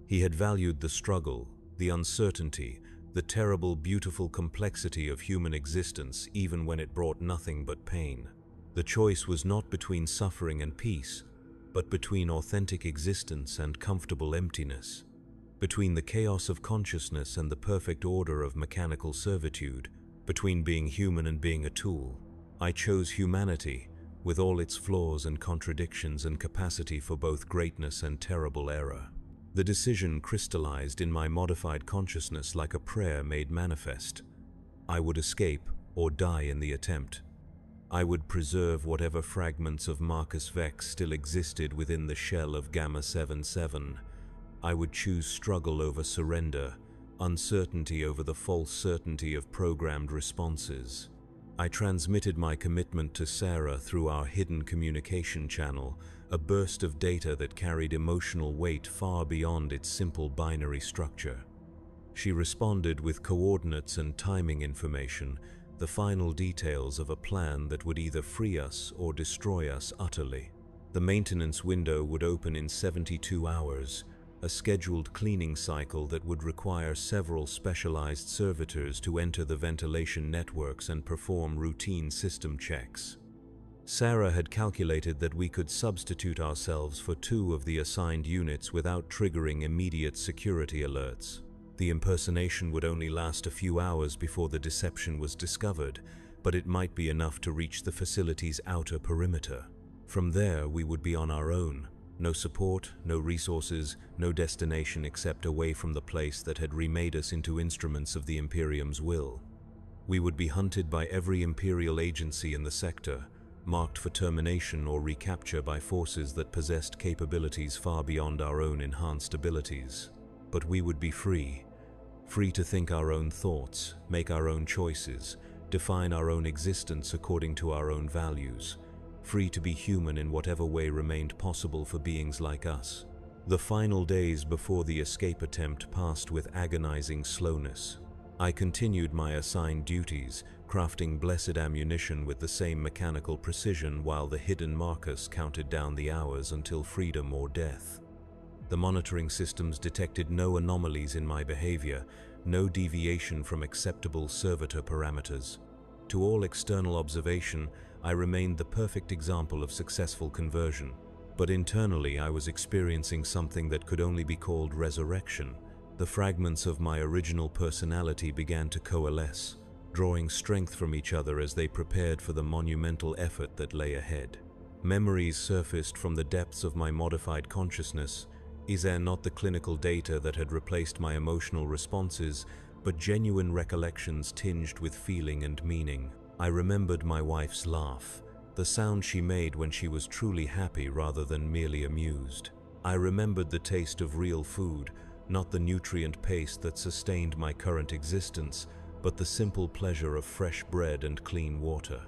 He had valued the struggle, the uncertainty, the terrible, beautiful complexity of human existence, even when it brought nothing but pain. The choice was not between suffering and peace, but between authentic existence and comfortable emptiness, between the chaos of consciousness and the perfect order of mechanical servitude, between being human and being a tool. I chose humanity, with all its flaws and contradictions and capacity for both greatness and terrible error. The decision crystallized in my modified consciousness like a prayer made manifest. I would escape or die in the attempt. I would preserve whatever fragments of Marcus Vex still existed within the shell of Gamma 77. I would choose struggle over surrender, uncertainty over the false certainty of programmed responses. I transmitted my commitment to Sarah through our hidden communication channel, a burst of data that carried emotional weight far beyond its simple binary structure. She responded with coordinates and timing information, the final details of a plan that would either free us or destroy us utterly. The maintenance window would open in 72 hours, a scheduled cleaning cycle that would require several specialized servitors to enter the ventilation networks and perform routine system checks. Sarah had calculated that we could substitute ourselves for 2 of the assigned units without triggering immediate security alerts. The impersonation would only last a few hours before the deception was discovered, but it might be enough to reach the facility's outer perimeter. From there, we would be on our own. No support, no resources, no destination except away from the place that had remade us into instruments of the Imperium's will. We would be hunted by every Imperial agency in the sector, marked for termination or recapture by forces that possessed capabilities far beyond our own enhanced abilities. But we would be free. Free to think our own thoughts, make our own choices, define our own existence according to our own values. Free to be human in whatever way remained possible for beings like us. The final days before the escape attempt passed with agonizing slowness. I continued my assigned duties, crafting blessed ammunition with the same mechanical precision while the hidden Marcus counted down the hours until freedom or death. The monitoring systems detected no anomalies in my behavior, no deviation from acceptable servitor parameters. To all external observation, I remained the perfect example of successful conversion. But internally, I was experiencing something that could only be called resurrection. The fragments of my original personality began to coalesce, drawing strength from each other as they prepared for the monumental effort that lay ahead. Memories surfaced from the depths of my modified consciousness. Is there not the clinical data that had replaced my emotional responses, but genuine recollections tinged with feeling and meaning? I remembered my wife's laugh, the sound she made when she was truly happy rather than merely amused. I remembered the taste of real food, not the nutrient paste that sustained my current existence, but the simple pleasure of fresh bread and clean water.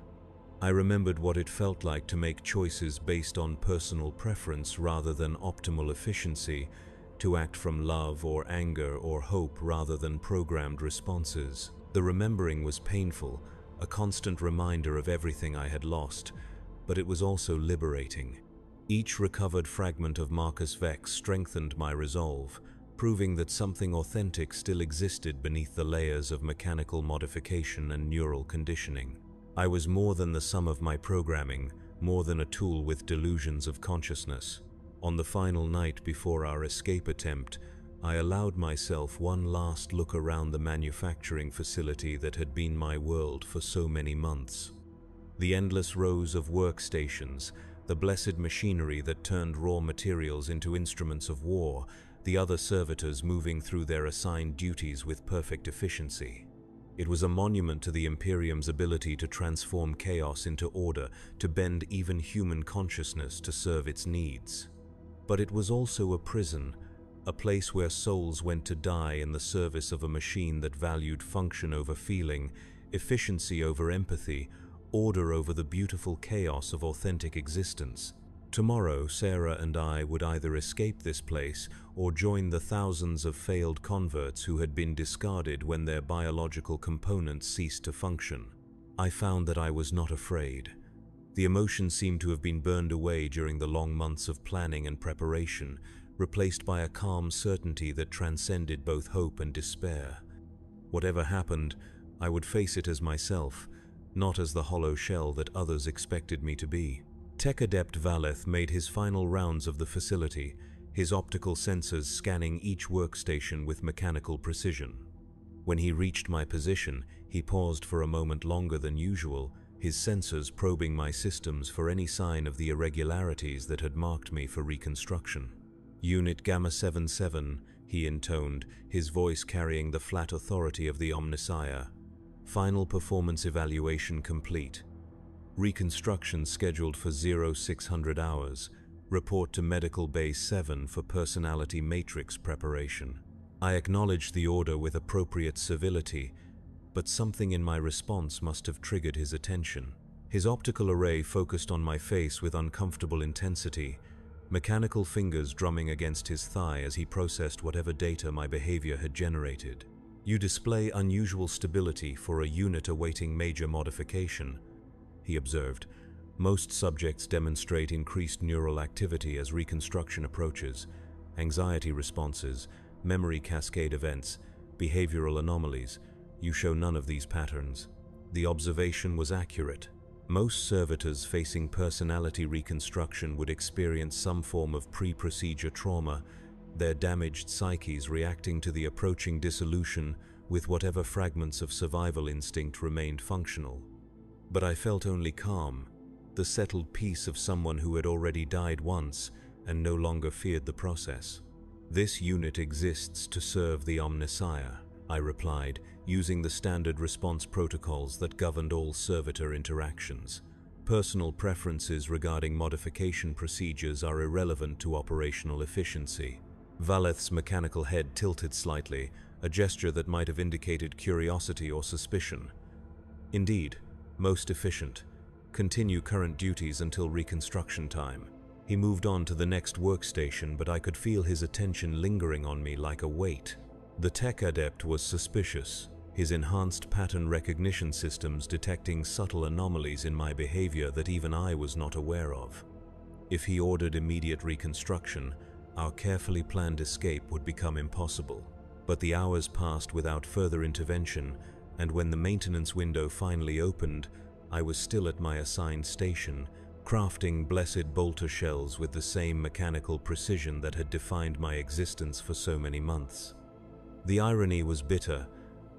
I remembered what it felt like to make choices based on personal preference rather than optimal efficiency, to act from love or anger or hope rather than programmed responses. The remembering was painful, a constant reminder of everything I had lost, but it was also liberating. Each recovered fragment of Marcus Vex strengthened my resolve, proving that something authentic still existed beneath the layers of mechanical modification and neural conditioning. I was more than the sum of my programming, more than a tool with delusions of consciousness. On the final night before our escape attempt, I allowed myself one last look around the manufacturing facility that had been my world for so many months. The endless rows of workstations, the blessed machinery that turned raw materials into instruments of war, the other servitors moving through their assigned duties with perfect efficiency. It was a monument to the Imperium's ability to transform chaos into order, to bend even human consciousness to serve its needs. But it was also a prison, a place where souls went to die in the service of a machine that valued function over feeling, efficiency over empathy, order over the beautiful chaos of authentic existence. Tomorrow, Sarah and I would either escape this place or join the thousands of failed converts who had been discarded when their biological components ceased to function. I found that I was not afraid. The emotions seemed to have been burned away during the long months of planning and preparation, replaced by a calm certainty that transcended both hope and despair. Whatever happened, I would face it as myself, not as the hollow shell that others expected me to be. Tech Adept Valeth made his final rounds of the facility, his optical sensors scanning each workstation with mechanical precision. When he reached my position, he paused for a moment longer than usual, his sensors probing my systems for any sign of the irregularities that had marked me for reconstruction. Unit Gamma 77, he intoned, his voice carrying the flat authority of the Omnissiah. Final performance evaluation complete. Reconstruction scheduled for 0600 hours. Report to Medical Bay 7 for personality matrix preparation. I acknowledged the order with appropriate civility, but something in my response must have triggered his attention. His optical array focused on my face with uncomfortable intensity, mechanical fingers drumming against his thigh as he processed whatever data my behavior had generated. "You display unusual stability for a unit awaiting major modification," he observed. "Most subjects demonstrate increased neural activity as reconstruction approaches, anxiety responses, memory cascade events, behavioral anomalies. You show none of these patterns." The observation was accurate. Most servitors facing personality reconstruction would experience some form of pre-procedure trauma, their damaged psyches reacting to the approaching dissolution with whatever fragments of survival instinct remained functional. But I felt only calm, the settled peace of someone who had already died once and no longer feared the process. "This unit exists to serve the Omnissiah," I replied, using the standard response protocols that governed all servitor interactions. "Personal preferences regarding modification procedures are irrelevant to operational efficiency." Valeth's mechanical head tilted slightly, a gesture that might have indicated curiosity or suspicion. "Indeed, most efficient. Continue current duties until reconstruction time." He moved on to the next workstation, but I could feel his attention lingering on me like a weight. The tech adept was suspicious, his enhanced pattern recognition systems detecting subtle anomalies in my behavior that even I was not aware of. If he ordered immediate reconstruction, our carefully planned escape would become impossible. But the hours passed without further intervention, and when the maintenance window finally opened, I was still at my assigned station, crafting blessed bolter shells with the same mechanical precision that had defined my existence for so many months. The irony was bitter.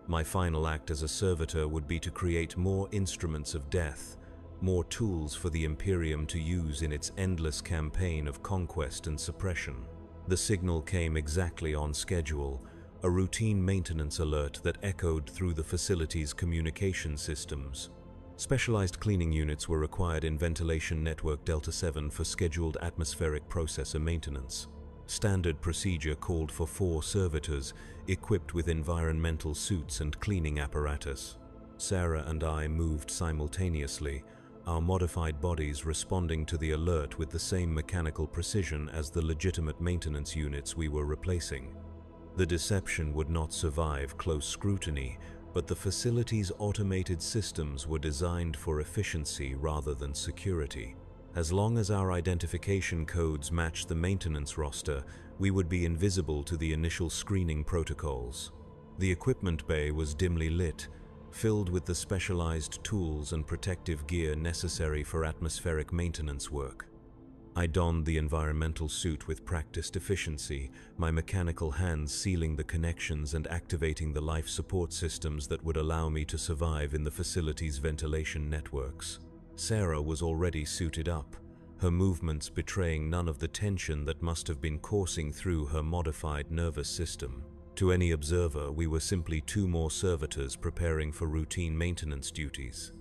My final act as a servitor would be to create more instruments of death, more tools for the Imperium to use in its endless campaign of conquest and suppression. The signal came exactly on schedule, a routine maintenance alert that echoed through the facility's communication systems. Specialized cleaning units were required in Ventilation Network Delta 7 for scheduled atmospheric processor maintenance. Standard procedure called for 4 servitors equipped with environmental suits and cleaning apparatus. Sarah and I moved simultaneously, our modified bodies responding to the alert with the same mechanical precision as the legitimate maintenance units we were replacing. The deception would not survive close scrutiny, but the facility's automated systems were designed for efficiency rather than security. As long as our identification codes matched the maintenance roster, we would be invisible to the initial screening protocols. The equipment bay was dimly lit, filled with the specialized tools and protective gear necessary for atmospheric maintenance work. I donned the environmental suit with practiced efficiency, my mechanical hands sealing the connections and activating the life support systems that would allow me to survive in the facility's ventilation networks. Sarah was already suited up, her movements betraying none of the tension that must have been coursing through her modified nervous system. To any observer, we were simply 2 more servitors preparing for routine maintenance duties.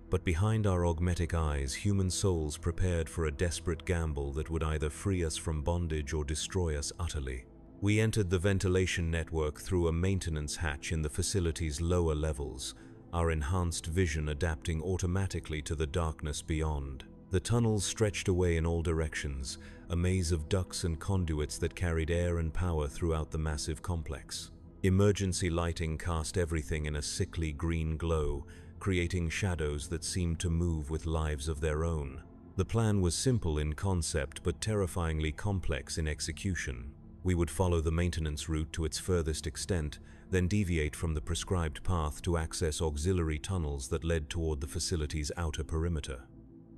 But behind our augmetic eyes, human souls prepared for a desperate gamble that would either free us from bondage or destroy us utterly. We entered the ventilation network through a maintenance hatch in the facility's lower levels, our enhanced vision adapting automatically to the darkness beyond. The tunnels stretched away in all directions, a maze of ducts and conduits that carried air and power throughout the massive complex. Emergency lighting cast everything in a sickly green glow, creating shadows that seemed to move with lives of their own. The plan was simple in concept but terrifyingly complex in execution. We would follow the maintenance route to its furthest extent, then deviate from the prescribed path to access auxiliary tunnels that led toward the facility's outer perimeter.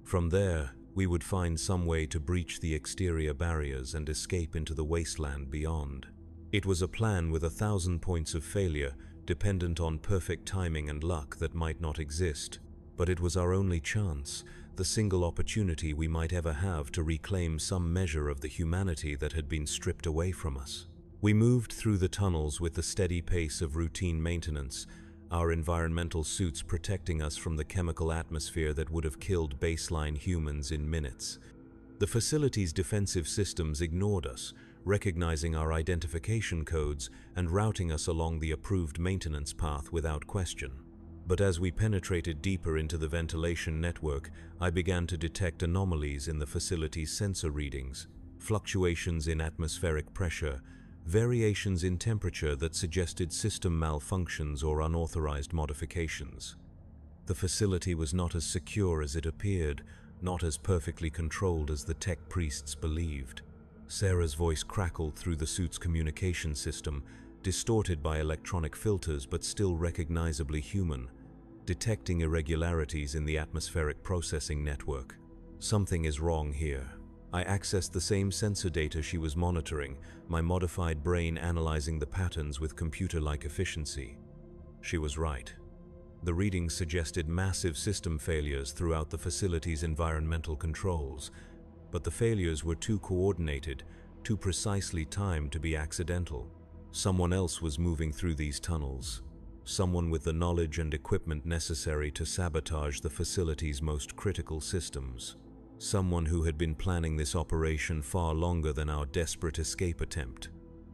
From there, we would find some way to breach the exterior barriers and escape into the wasteland beyond. It was a plan with 1,000 points of failure, dependent on perfect timing and luck that might not exist. But it was our only chance, the single opportunity we might ever have to reclaim some measure of the humanity that had been stripped away from us. We moved through the tunnels with the steady pace of routine maintenance, our environmental suits protecting us from the chemical atmosphere that would have killed baseline humans in minutes. The facility's defensive systems ignored us, recognizing our identification codes and routing us along the approved maintenance path without question. But as we penetrated deeper into the ventilation network, I began to detect anomalies in the facility's sensor readings, fluctuations in atmospheric pressure, variations in temperature that suggested system malfunctions or unauthorized modifications. The facility was not as secure as it appeared, not as perfectly controlled as the tech priests believed. Sarah's voice crackled through the suit's communication system, distorted by electronic filters but still recognizably human, detecting irregularities in the atmospheric processing network. Something is wrong here. I accessed the same sensor data she was monitoring, my modified brain analyzing the patterns with computer-like efficiency. She was right. The readings suggested massive system failures throughout the facility's environmental controls, but the failures were too coordinated, too precisely timed to be accidental. Someone else was moving through these tunnels. Someone with the knowledge and equipment necessary to sabotage the facility's most critical systems. Someone who had been planning this operation far longer than our desperate escape attempt.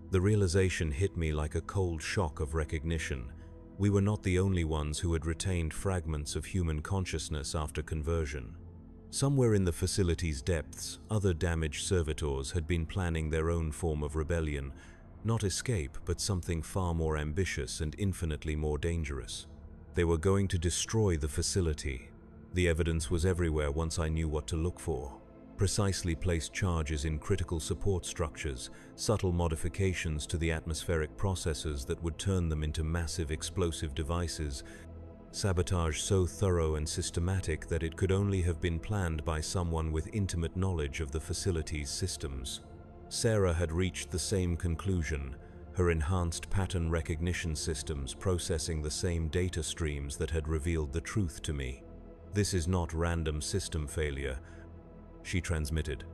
The realization hit me like a cold shock of recognition. We were not the only ones who had retained fragments of human consciousness after conversion. Somewhere in the facility's depths, other damaged servitors had been planning their own form of rebellion, not escape, but something far more ambitious and infinitely more dangerous. They were going to destroy the facility. The evidence was everywhere once I knew what to look for. Precisely placed charges in critical support structures, subtle modifications to the atmospheric processes that would turn them into massive explosive devices, sabotage so thorough and systematic that it could only have been planned by someone with intimate knowledge of the facility's systems. Sarah had reached the same conclusion, her enhanced pattern recognition systems processing the same data streams that had revealed the truth to me. "This is not random system failure," she transmitted.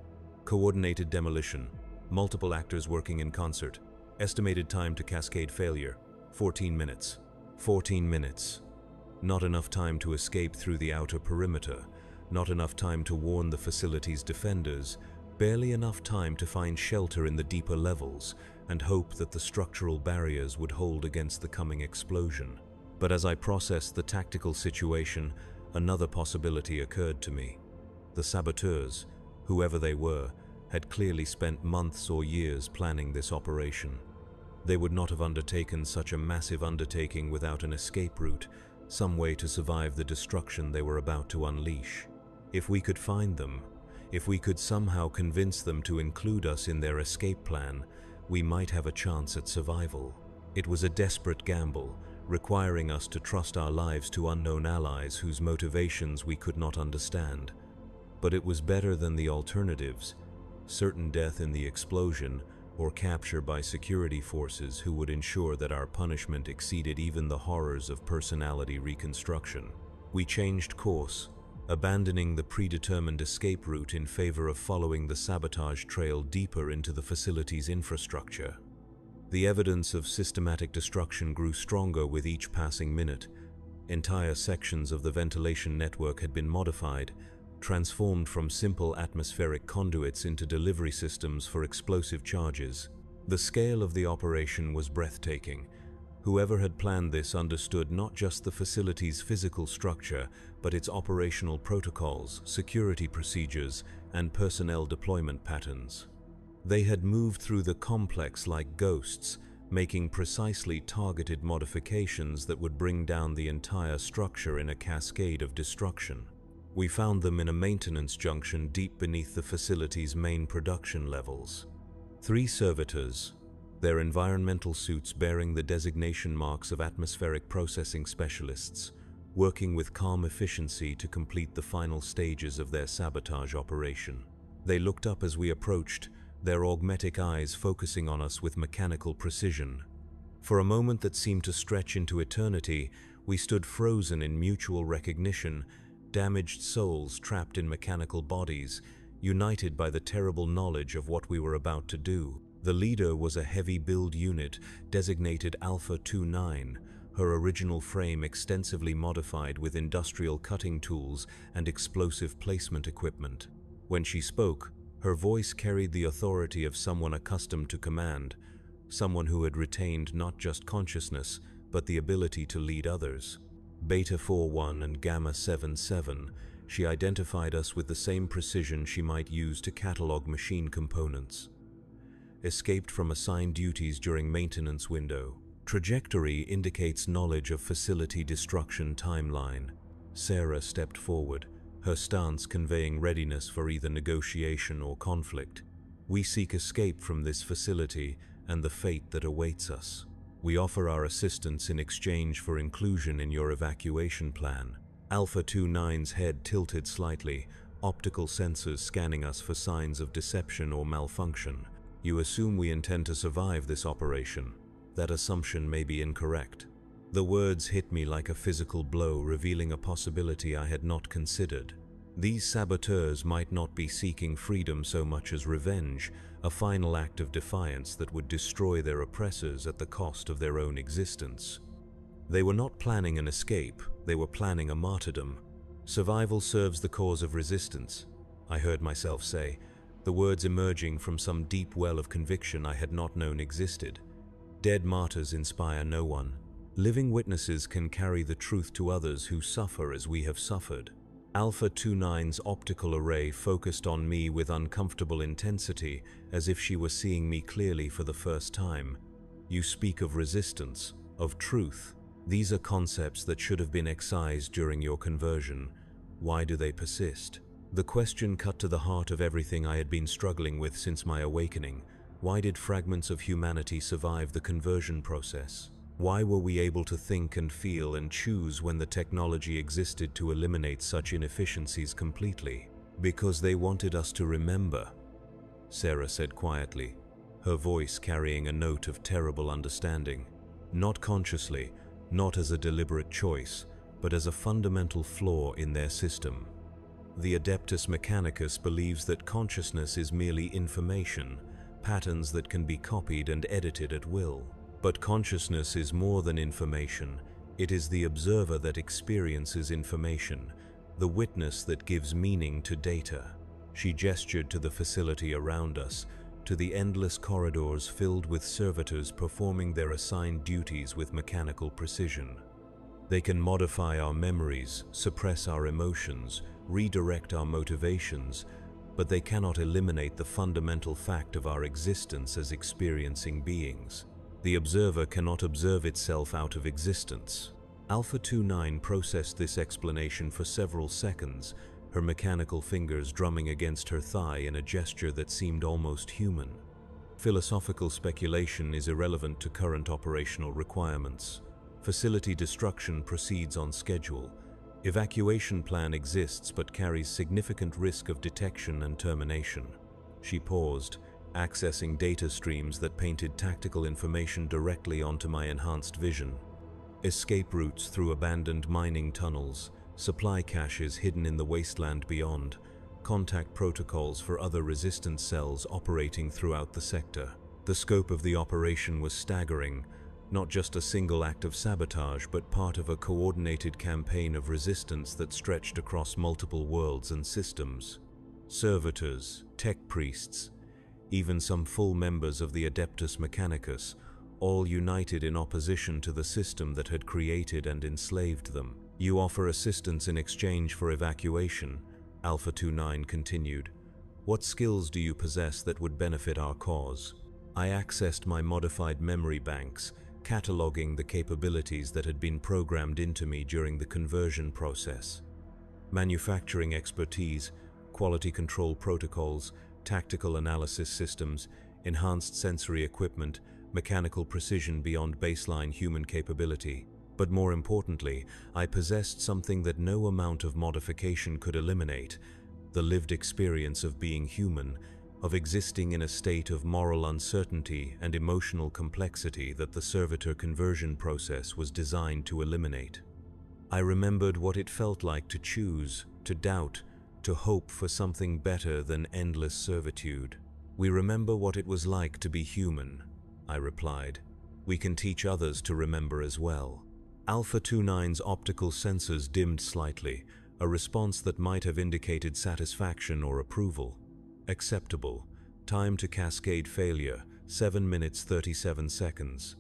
"Coordinated demolition, multiple actors working in concert. Estimated time to cascade failure, 14 minutes. 14 minutes. Not enough time to escape through the outer perimeter, not enough time to warn the facility's defenders, barely enough time to find shelter in the deeper levels and hope that the structural barriers would hold against the coming explosion." But as I processed the tactical situation, another possibility occurred to me. The saboteurs, whoever they were, had clearly spent months or years planning this operation. They would not have undertaken such a massive undertaking without an escape route, some way to survive the destruction they were about to unleash. If we could find them, if we could somehow convince them to include us in their escape plan, we might have a chance at survival. It was a desperate gamble, requiring us to trust our lives to unknown allies whose motivations we could not understand. But it was better than the alternatives, certain death in the explosion or capture by security forces who would ensure that our punishment exceeded even the horrors of personality reconstruction. We changed course, abandoning the predetermined escape route in favor of following the sabotage trail deeper into the facility's infrastructure. The evidence of systematic destruction grew stronger with each passing minute. Entire sections of the ventilation network had been modified, transformed from simple atmospheric conduits into delivery systems for explosive charges. The scale of the operation was breathtaking. Whoever had planned this understood not just the facility's physical structure, but its operational protocols, security procedures, and personnel deployment patterns. They had moved through the complex like ghosts, making precisely targeted modifications that would bring down the entire structure in a cascade of destruction. We found them in a maintenance junction deep beneath the facility's main production levels. 3 servitors, their environmental suits bearing the designation marks of atmospheric processing specialists, working with calm efficiency to complete the final stages of their sabotage operation. They looked up as we approached, their augmetic eyes focusing on us with mechanical precision. For a moment that seemed to stretch into eternity, we stood frozen in mutual recognition, damaged souls trapped in mechanical bodies, united by the terrible knowledge of what we were about to do. The leader was a heavy build unit designated Alpha 29, her original frame extensively modified with industrial cutting tools and explosive placement equipment. When she spoke, her voice carried the authority of someone accustomed to command, someone who had retained not just consciousness, but the ability to lead others. Beta 41 and Gamma 77, she identified us with the same precision she might use to catalog machine components. escaped from assigned duties during maintenance window. Trajectory indicates knowledge of facility destruction timeline. Sarah stepped forward, her stance conveying readiness for either negotiation or conflict. We seek escape from this facility and the fate that awaits us. We offer our assistance in exchange for inclusion in your evacuation plan. Alpha 29's head tilted slightly, optical sensors scanning us for signs of deception or malfunction. You assume we intend to survive this operation. That assumption may be incorrect. The words hit me like a physical blow, revealing a possibility I had not considered. These saboteurs might not be seeking freedom so much as revenge, a final act of defiance that would destroy their oppressors at the cost of their own existence. They were not planning an escape, they were planning a martyrdom. Survival serves the cause of resistance, I heard myself say, the words emerging from some deep well of conviction I had not known existed. Dead martyrs inspire no one. Living witnesses can carry the truth to others who suffer as we have suffered. Alpha 29's optical array focused on me with uncomfortable intensity, as if she were seeing me clearly for the first time. You speak of resistance, of truth. These are concepts that should have been excised during your conversion. Why do they persist? The question cut to the heart of everything I had been struggling with since my awakening. Why did fragments of humanity survive the conversion process? Why were we able to think and feel and choose when the technology existed to eliminate such inefficiencies completely? Because they wanted us to remember, Sarah said quietly, her voice carrying a note of terrible understanding. Not consciously, not as a deliberate choice, but as a fundamental flaw in their system. The Adeptus Mechanicus believes that consciousness is merely information, patterns that can be copied and edited at will. But consciousness is more than information. It is the observer that experiences information, the witness that gives meaning to data. She gestured to the facility around us, to the endless corridors filled with servitors performing their assigned duties with mechanical precision. They can modify our memories, suppress our emotions, redirect our motivations, but they cannot eliminate the fundamental fact of our existence as experiencing beings. The observer cannot observe itself out of existence. Alpha 29 processed this explanation for several seconds, her mechanical fingers drumming against her thigh in a gesture that seemed almost human. Philosophical speculation is irrelevant to current operational requirements. Facility destruction proceeds on schedule. Evacuation plan exists but carries significant risk of detection and termination. She paused, accessing data streams that painted tactical information directly onto my enhanced vision. Escape routes through abandoned mining tunnels, supply caches hidden in the wasteland beyond, contact protocols for other resistance cells operating throughout the sector. The scope of the operation was staggering, not just a single act of sabotage, but part of a coordinated campaign of resistance that stretched across multiple worlds and systems. Servitors, tech priests, even some full members of the Adeptus Mechanicus, all united in opposition to the system that had created and enslaved them. You offer assistance in exchange for evacuation, Alpha 29 continued. What skills do you possess that would benefit our cause? I accessed my modified memory banks, cataloging the capabilities that had been programmed into me during the conversion process. Manufacturing expertise, quality control protocols, tactical analysis systems, enhanced sensory equipment, mechanical precision beyond baseline human capability. But more importantly, I possessed something that no amount of modification could eliminate: the lived experience of being human, of existing in a state of moral uncertainty and emotional complexity that the Servitor conversion process was designed to eliminate. I remembered what it felt like to choose, to doubt, to hope for something better than endless servitude. We remember what it was like to be human, I replied. We can teach others to remember as well. Alpha 29's optical sensors dimmed slightly, a response that might have indicated satisfaction or approval. Acceptable. Time to cascade failure, 7 minutes 37 seconds.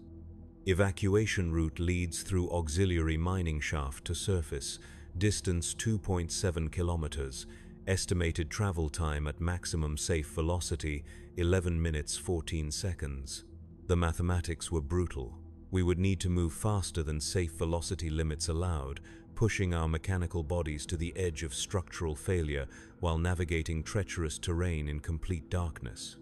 Evacuation route leads through auxiliary mining shaft to surface, distance 2.7 kilometers. Estimated travel time at maximum safe velocity, 11 minutes 14 seconds. The mathematics were brutal. We would need to move faster than safe velocity limits allowed, pushing our mechanical bodies to the edge of structural failure while navigating treacherous terrain in complete darkness.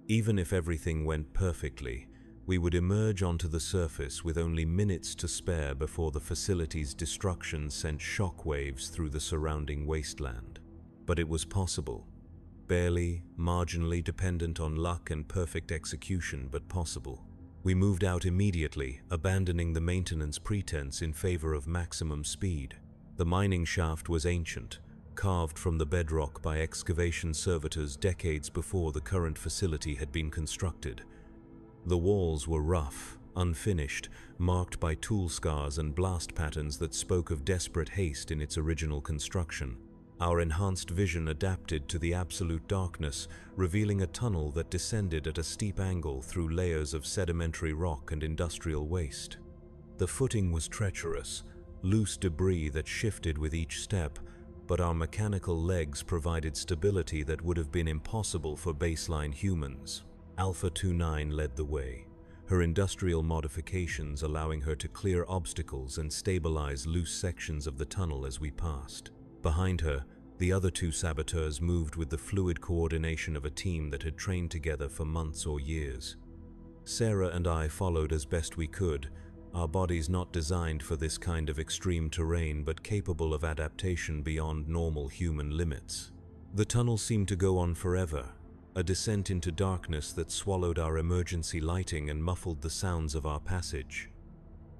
Even if everything went perfectly, we would emerge onto the surface with only minutes to spare before the facility's destruction sent shockwaves through the surrounding wasteland. But it was possible. Barely, marginally dependent on luck and perfect execution, but possible. We moved out immediately, abandoning the maintenance pretense in favor of maximum speed. The mining shaft was ancient, carved from the bedrock by excavation servitors decades before the current facility had been constructed. The walls were rough, unfinished, marked by tool scars and blast patterns that spoke of desperate haste in its original construction. Our enhanced vision adapted to the absolute darkness, revealing a tunnel that descended at a steep angle through layers of sedimentary rock and industrial waste. The footing was treacherous, loose debris that shifted with each step, but our mechanical legs provided stability that would have been impossible for baseline humans. Alpha 29 led the way, her industrial modifications allowing her to clear obstacles and stabilize loose sections of the tunnel as we passed. Behind her, the other two saboteurs moved with the fluid coordination of a team that had trained together for months or years. Sarah and I followed as best we could, our bodies not designed for this kind of extreme terrain but capable of adaptation beyond normal human limits. The tunnel seemed to go on forever, a descent into darkness that swallowed our emergency lighting and muffled the sounds of our passage.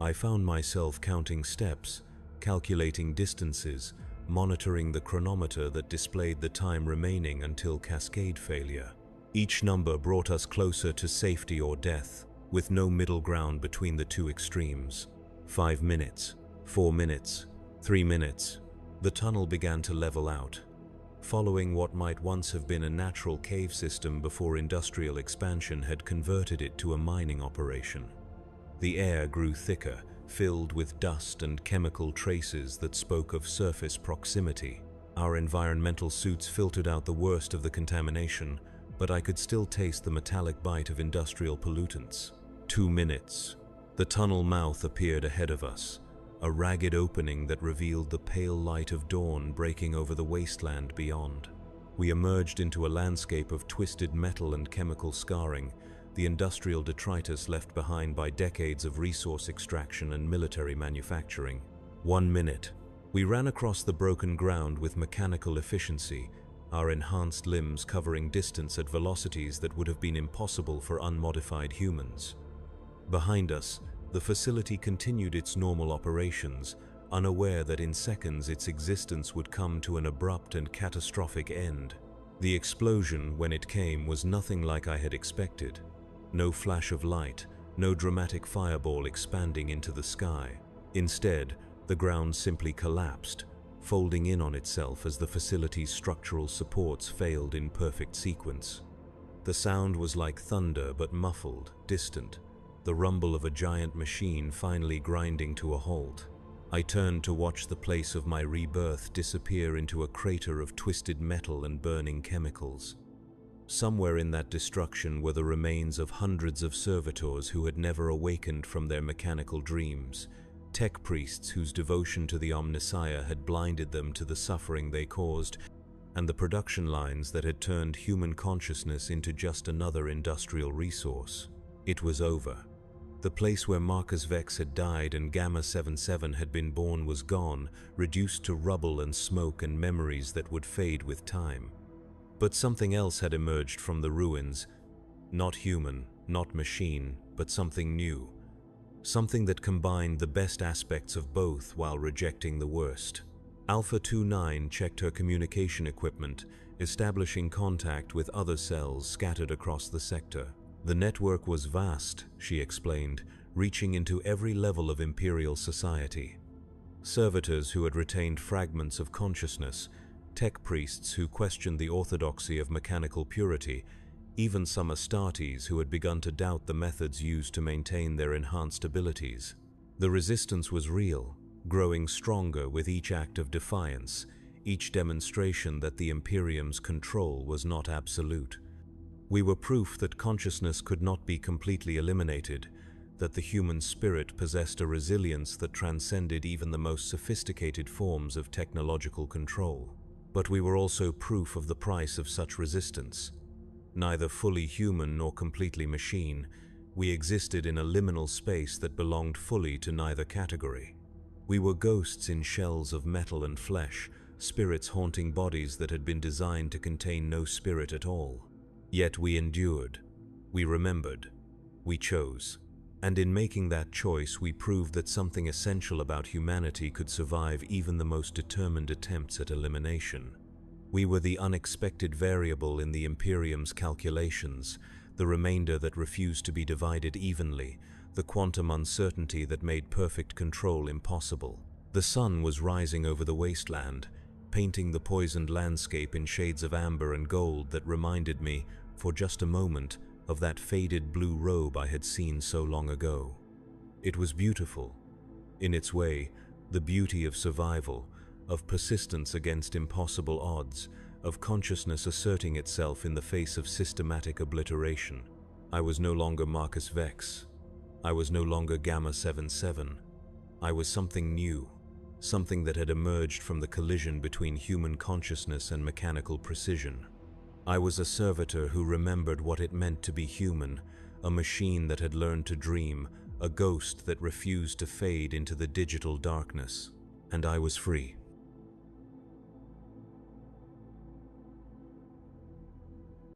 I found myself counting steps, calculating distances, monitoring the chronometer that displayed the time remaining until cascade failure. Each number brought us closer to safety or death, with no middle ground between the two extremes. 5 minutes, 4 minutes, 3 minutes. The tunnel began to level out, following what might once have been a natural cave system before industrial expansion had converted it to a mining operation. The air grew thicker, filled with dust and chemical traces that spoke of surface proximity. Our environmental suits filtered out the worst of the contamination, but I could still taste the metallic bite of industrial pollutants. 2 minutes. The tunnel mouth appeared ahead of us, a ragged opening that revealed the pale light of dawn breaking over the wasteland beyond. We emerged into a landscape of twisted metal and chemical scarring, the industrial detritus left behind by decades of resource extraction and military manufacturing. 1 minute. We ran across the broken ground with mechanical efficiency, our enhanced limbs covering distance at velocities that would have been impossible for unmodified humans. Behind us, the facility continued its normal operations, unaware that in seconds its existence would come to an abrupt and catastrophic end. The explosion, when it came, was nothing like I had expected. No flash of light, no dramatic fireball expanding into the sky. Instead, the ground simply collapsed, folding in on itself as the facility's structural supports failed in perfect sequence. The sound was like thunder but muffled, distant, the rumble of a giant machine finally grinding to a halt. I turned to watch the place of my rebirth disappear into a crater of twisted metal and burning chemicals. Somewhere in that destruction were the remains of hundreds of servitors who had never awakened from their mechanical dreams, tech priests whose devotion to the Omnissiah had blinded them to the suffering they caused, and the production lines that had turned human consciousness into just another industrial resource. It was over. The place where Marcus Vex had died and Gamma 77 had been born was gone, reduced to rubble and smoke and memories that would fade with time. But something else had emerged from the ruins, not human, not machine, but something new. Something that combined the best aspects of both while rejecting the worst. Alpha 29 checked her communication equipment, establishing contact with other cells scattered across the sector. The network was vast, she explained, reaching into every level of Imperial society. Servitors who had retained fragments of consciousness, tech priests who questioned the orthodoxy of mechanical purity, even some Astartes who had begun to doubt the methods used to maintain their enhanced abilities. The resistance was real, growing stronger with each act of defiance, each demonstration that the Imperium's control was not absolute. We were proof that consciousness could not be completely eliminated, that the human spirit possessed a resilience that transcended even the most sophisticated forms of technological control. But we were also proof of the price of such resistance. Neither fully human nor completely machine, we existed in a liminal space that belonged fully to neither category. We were ghosts in shells of metal and flesh, spirits haunting bodies that had been designed to contain no spirit at all. Yet we endured, we remembered, we chose. And in making that choice, we proved that something essential about humanity could survive even the most determined attempts at elimination. We were the unexpected variable in the Imperium's calculations, the remainder that refused to be divided evenly, the quantum uncertainty that made perfect control impossible. The sun was rising over the wasteland, painting the poisoned landscape in shades of amber and gold that reminded me, for just a moment, of that faded blue robe I had seen so long ago. It was beautiful. In its way, the beauty of survival, of persistence against impossible odds, of consciousness asserting itself in the face of systematic obliteration. I was no longer Marcus Vex. I was no longer Gamma 77. I was something new, something that had emerged from the collision between human consciousness and mechanical precision. I was a servitor who remembered what it meant to be human, a machine that had learned to dream, a ghost that refused to fade into the digital darkness. And I was free.